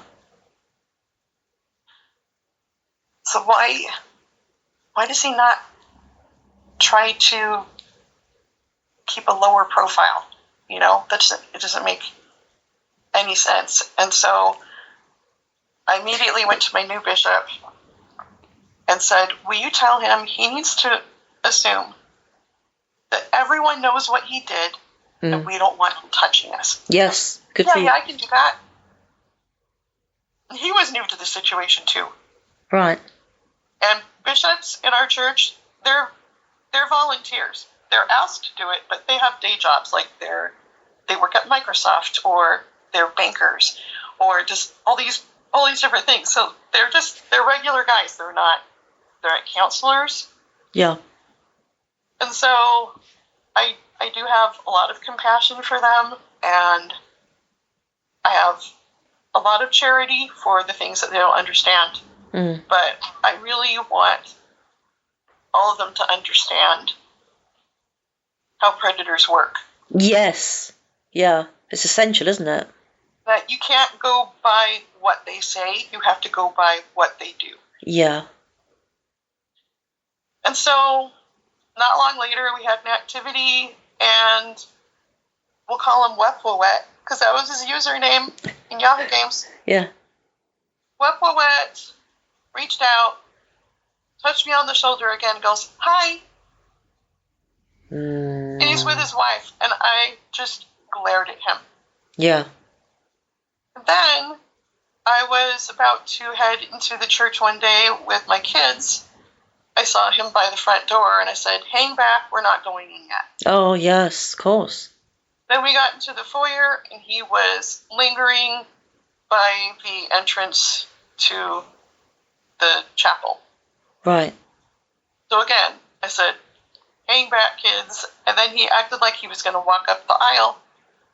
So why does he not try to keep a lower profile? It doesn't make any sense. And so I immediately went to my new bishop and said, will you tell him he needs to assume that everyone knows what he did and we don't want him touching us? Yes. Good for you. Yeah, I can do that. He was new to the situation too. Right. And bishops in our church, they're volunteers. They're asked to do it, but they have day jobs, like they work at Microsoft, or they're bankers, or just all these different things. So they're regular guys. They're not counselors. Yeah. And so I do have a lot of compassion for them, and I have a lot of charity for the things that they don't understand. Mm. But I really want all of them to understand how predators work. Yes. Yeah. It's essential, isn't it? That you can't go by what they say, you have to go by what they do. Yeah. And so, not long later, we had an activity, and we'll call him Wepwawet, because that was his username in Yahoo Games. Yeah. Wepwawet reached out, touched me on the shoulder again, goes, "Hi." And he's with his wife, and I just glared at him. Yeah. And then I was about to head into the church one day with my kids. I saw him by the front door, and I said, hang back, we're not going in yet. Oh, yes, of course. Then we got into the foyer, and he was lingering by the entrance to the chapel. Right. So again, I said, hang back, kids. And then he acted like he was going to walk up the aisle,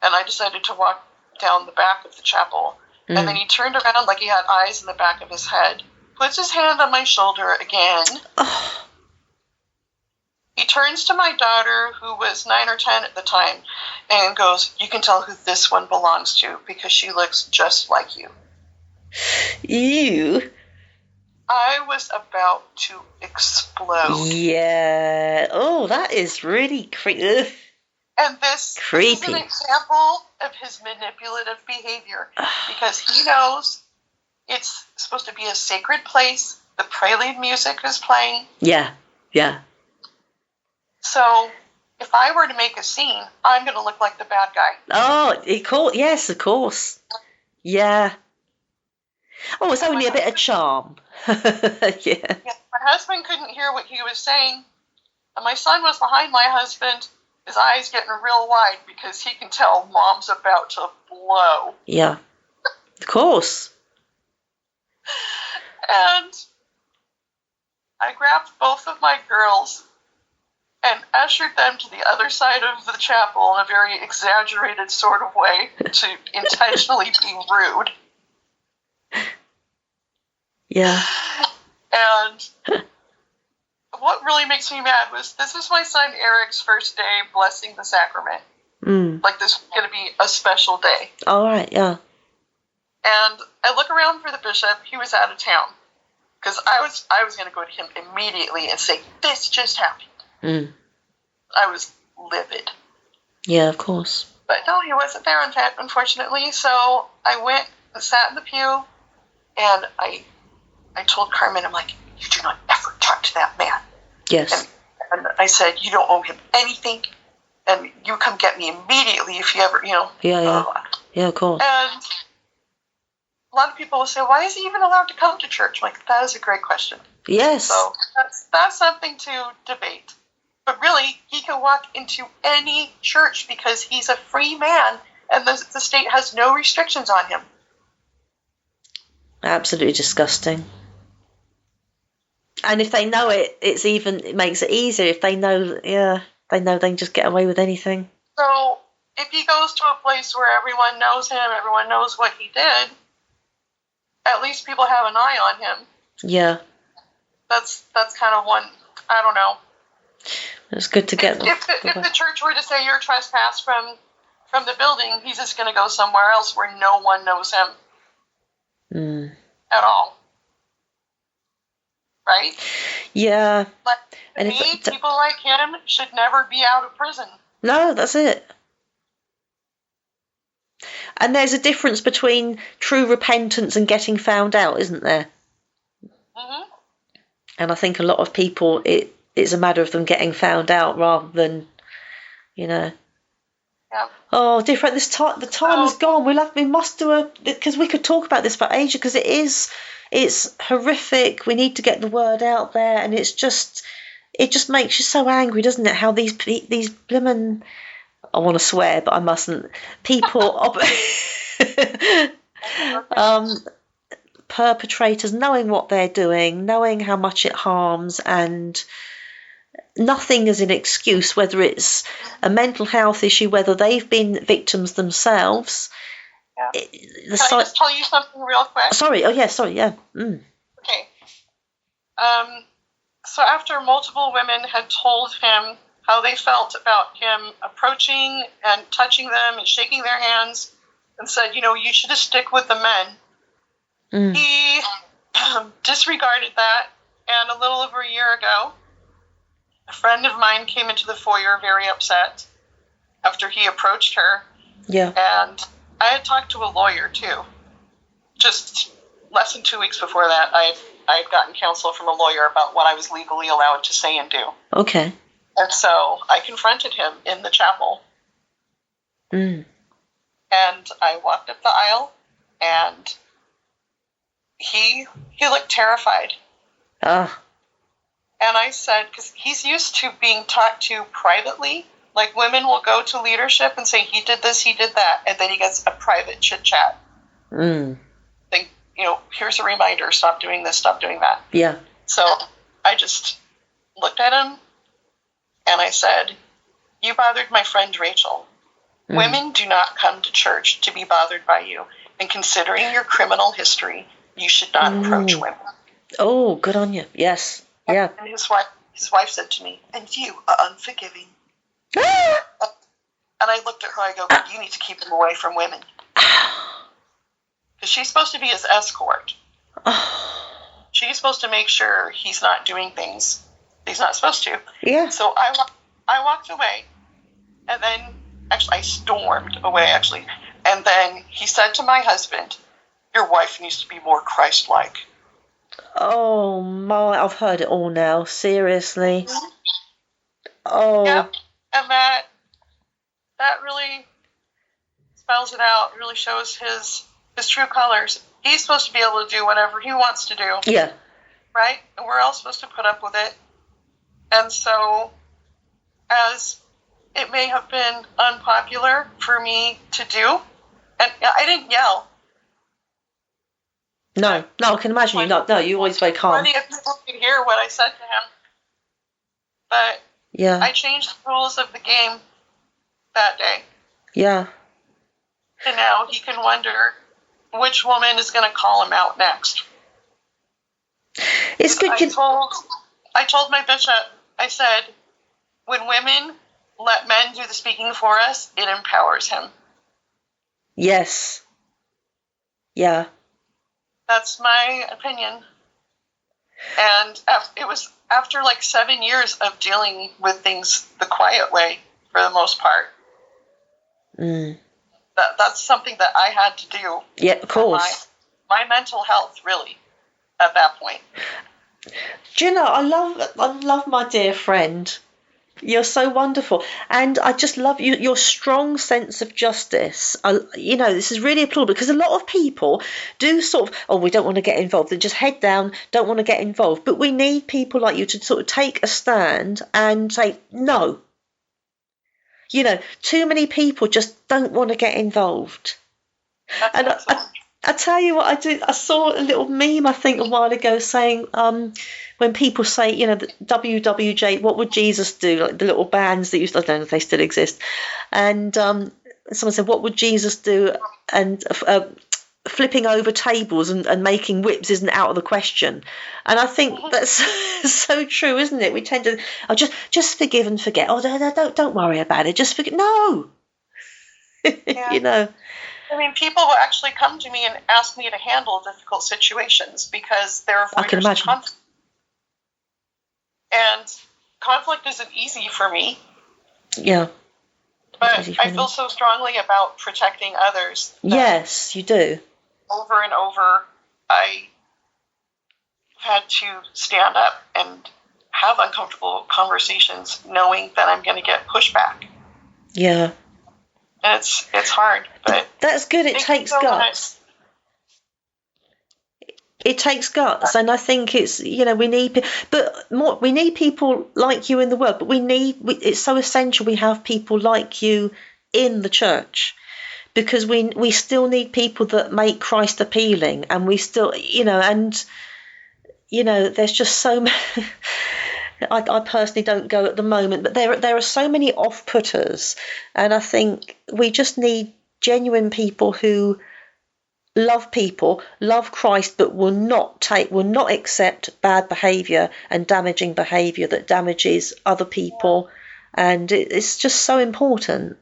and I decided to walk down the back of the chapel. And then he turned around like he had eyes in the back of his head, puts his hand on my shoulder again. Oh. He turns to my daughter, who was 9 or 10 at the time, and goes, you can tell who this one belongs to because she looks just like you. Ew. I was about to explode. Yeah. Oh, that is really creepy. And this is an example of his manipulative behavior because he knows it's supposed to be a sacred place. The prelude music is playing. Yeah, yeah. So if I were to make a scene, I'm going to look like the bad guy. Oh, yes, of course. Yeah. Oh, it's only a bit of charm. Yeah. My husband couldn't hear what he was saying. And my son was behind my husband, his eyes getting real wide because he can tell mom's about to blow. Yeah. Of course. And I grabbed both of my girls and ushered them to the other side of the chapel in a very exaggerated sort of way to intentionally be rude. Yeah. And what really makes me mad was this is my son Eric's first day blessing the sacrament. Like this was going to be a special day. All right, yeah. And I look around for the bishop. He was out of town. Because I was going to go to him immediately and say, this just happened. I was livid. Yeah, of course. But no, he wasn't there, unfortunately. So I went and sat in the pew, and I told Carmen, I'm like, you do not ever talk to that man. Yes. And I said, you don't owe him anything, and you come get me immediately if you ever, Yeah, yeah. Yeah, of course. And a lot of people will say, why is he even allowed to come to church? I'm like, that is a great question. Yes. So that's something to debate. But really, he can walk into any church because he's a free man, and the state has no restrictions on him. Absolutely disgusting. And if they know it, it makes it easier. If they know, they know they can just get away with anything. So if he goes to a place where everyone knows him, everyone knows what he did, at least people have an eye on him. Yeah. That's kind of one, I don't know. It's good to get them. If the church were to say you're trespassed from the building, he's just going to go somewhere else where no one knows him at all. Right? Yeah. But to me, people like him should never be out of prison. No, that's it. And there's a difference between true repentance and getting found out, isn't there? Mm-hmm. And I think a lot of people, it's a matter of them getting found out rather than, Yeah. Oh, different. The time is gone. We must do because we could talk about this for ages because it's horrific. We need to get the word out there, and it just makes you so angry, doesn't it? How these blimmin', I want to swear, but I mustn't. People, perpetrators, knowing what they're doing, knowing how much it harms, and nothing is an excuse, whether it's a mental health issue, whether they've been victims themselves. Yeah. Can I just tell you something real quick? Sorry. Oh, yeah. Sorry. Yeah. Okay. So after multiple women had told him how they felt about him approaching and touching them and shaking their hands and said, you should just stick with the men. He disregarded that, and a little over a year ago, a friend of mine came into the foyer very upset after he approached her. Yeah. And I had talked to a lawyer, too. Just less than 2 weeks before that, I had gotten counsel from a lawyer about what I was legally allowed to say and do. Okay. And so I confronted him in the chapel. Mm. And I walked up the aisle, and he looked terrified. Ah. And I said, because he's used to being talked to privately, like women will go to leadership and say, he did this, he did that, and then he gets a private chit chat. Mm. Think, here's a reminder, stop doing this, stop doing that. Yeah. So I just looked at him and I said, you bothered my friend Rachel. Mm. Women do not come to church to be bothered by you. And considering your criminal history, you should not approach women. Oh, good on you. Yes. Yeah. And his wife said to me, and you are unforgiving. And I looked at her, I go, you need to keep him away from women. Because she's supposed to be his escort. She's supposed to make sure he's not doing things he's not supposed to. Yeah. So I walked away, and then, actually, I stormed away, actually. And then he said to my husband, your wife needs to be more Christ-like. Oh, my, I've heard it all now. Seriously. Mm-hmm. Oh. Yep. And that really spells it out, really shows his true colors. He's supposed to be able to do whatever he wants to do. Yeah. Right? And we're all supposed to put up with it. And so, as it may have been unpopular for me to do, and I didn't yell. No, I can imagine you not. No, you always very calm. Plenty of people could hear what I said to him. But Yeah. I changed the rules of the game that day. Yeah. And now he can wonder which woman is going to call him out next. It's good. I told my bishop, I said, when women let men do the speaking for us, it empowers him. Yes. Yeah. That's my opinion. And it was after like 7 years of dealing with things the quiet way, for the most part. Mm. That's something that I had to do. Yeah, of course. My mental health, really, at that point. Do you know, I love my dear friend. You're so wonderful. And I just love your strong sense of justice. This is really applaudable, because a lot of people do sort of, we don't want to get involved. They just head down, don't want to get involved. But we need people like you to sort of take a stand and say, no. Too many people just don't want to get involved. That's and I tell you what I do. I saw a little meme, I think, a while ago saying, when people say, the WWJ, what would Jesus do? Like the little bands that used to, I don't know if they still exist. And someone said, what would Jesus do? And flipping over tables and making whips isn't out of the question. And I think that's so true, isn't it? We tend to, just forgive and forget. Don't worry about it. Just forget. No. Yeah. I mean, people will actually come to me and ask me to handle difficult situations because they're avoiders I can imagine. of conflict. And conflict isn't easy for me. Yeah. But I feel so strongly about protecting others. Yes, you do. Over and over, I had to stand up and have uncomfortable conversations knowing that I'm going to get pushback. Yeah. And it's hard, but that's good. It takes guts. It takes guts, and I think it's we need, but more we need people like you in the world. But it's so essential we have people like you in the church, because we still need people that make Christ appealing, and we still there's just so many. I personally don't go at the moment, but there are so many off-putters, and I think we just need genuine people who love people, love Christ, but will not accept bad behaviour and damaging behaviour that damages other people, and it's just so important.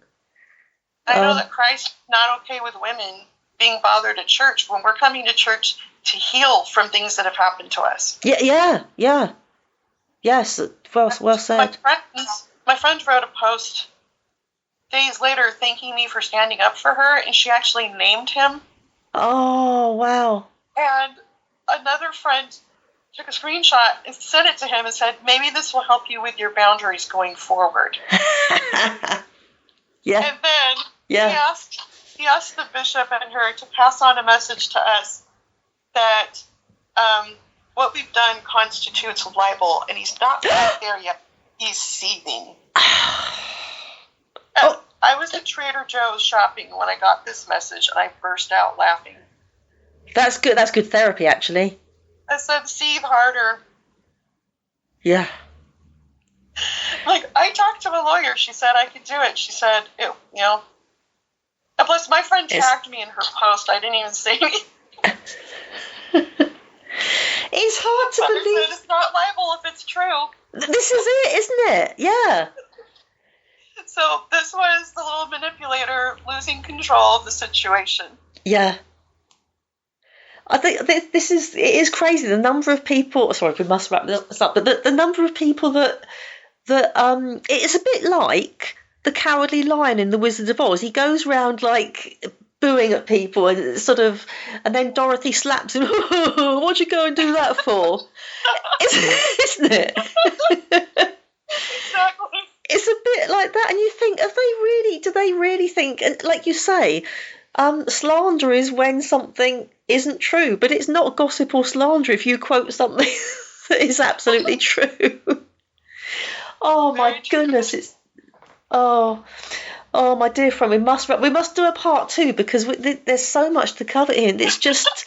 I know that Christ's not okay with women being bothered at church when we're coming to church to heal from things that have happened to us. Yeah. Yes, well said. My friend wrote a post days later thanking me for standing up for her, and she actually named him. Oh, wow. And another friend took a screenshot and sent it to him and said, maybe this will help you with your boundaries going forward. Yeah. And then Yeah. he asked the bishop and her to pass on a message to us that what we've done constitutes libel, and he's not quite there yet. He's seething. I was at Trader Joe's shopping when I got this message, and I burst out laughing. That's good. That's good therapy, actually. I said, seethe harder. Yeah. Like, I talked to a lawyer. She said I could do it. She said, and plus my friend tagged me in her post. I didn't even say anything. It's hard to believe. It's not libel if it's true. This is it, isn't it? Yeah. So this was the little manipulator losing control of the situation. Yeah. I think it is crazy. The number of people. Sorry, we must wrap this up. But the number of people that it's a bit like the Cowardly Lion in The Wizard of Oz. He goes round like booing at people and and then Dorothy slaps him. What'd you go and do that for? Isn't it? Exactly. It's a bit like that, and you think, do they really think, and like you say, slander is when something isn't true, but it's not gossip or slander if you quote something that is absolutely true. Oh my goodness, it's oh my dear friend, we must do a part 2 because there's so much to cover here. It's just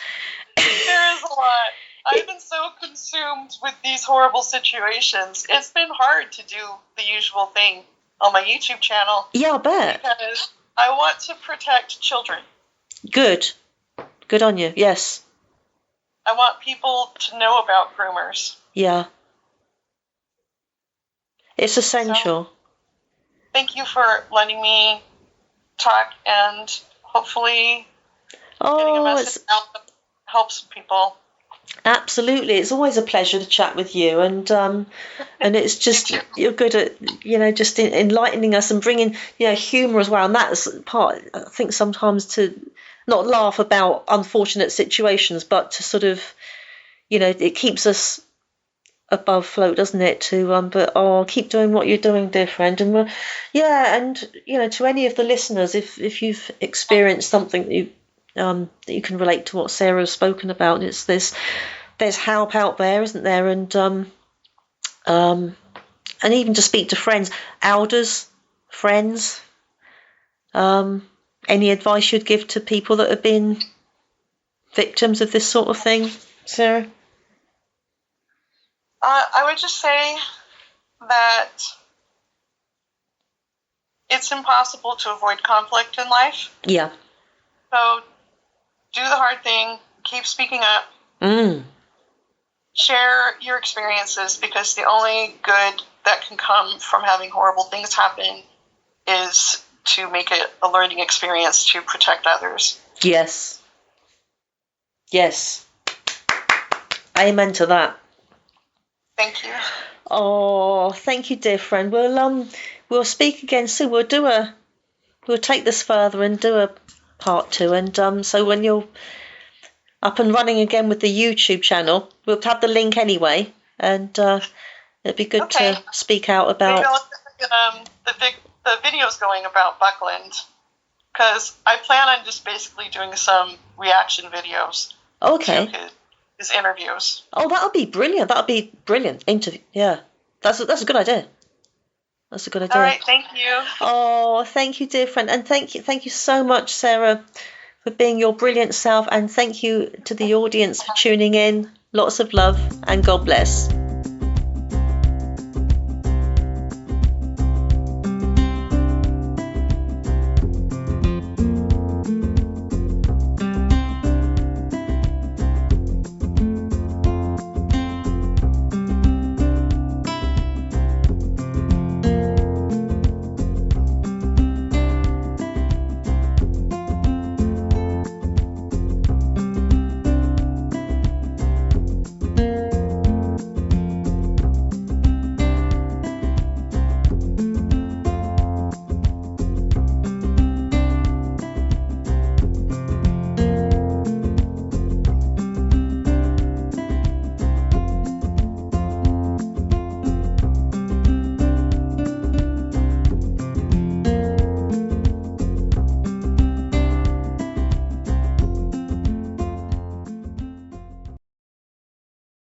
there is a lot. I've been so consumed with these horrible situations. It's been hard to do the usual thing on my YouTube channel. Yeah, I bet. Because I want to protect children. Good on you. Yes. I want people to know about groomers. Yeah. It's essential. So, thank you for letting me talk and hopefully getting a message out that helps people. Absolutely, it's always a pleasure to chat with you, and it's just you're good at just enlightening us and bringing humour as well, and that's part. I think sometimes to not laugh about unfortunate situations, but to it keeps us above float, doesn't it? But keep doing what you're doing, dear friend, and to any of the listeners, if you've experienced something that you can relate to what Sarah has spoken about, there's help out there, isn't there? And even to speak to friends, elders, friends. Any advice you'd give to people that have been victims of this sort of thing, Sarah? I would just say that it's impossible to avoid conflict in life. Yeah. So do the hard thing. Keep speaking up. Share your experiences, because the only good that can come from having horrible things happen is to make it a learning experience to protect others. Yes. Amen to that. Thank you. Oh, thank you, dear friend. We'll speak again soon. We'll take this further and do a part 2. And so when you're up and running again with the YouTube channel, we'll have the link anyway, and it'd be good to speak out about the videos going about Buckland, because I plan on just basically doing some reaction videos. Okay. To his interviews. Oh, that'll be brilliant. Interview. Yeah, that's a good idea. That's a good idea. All right, thank you. Oh, thank you, dear friend, and thank you so much, Sarah, for being your brilliant self, and thank you to the audience for tuning in. Lots of love, and God bless.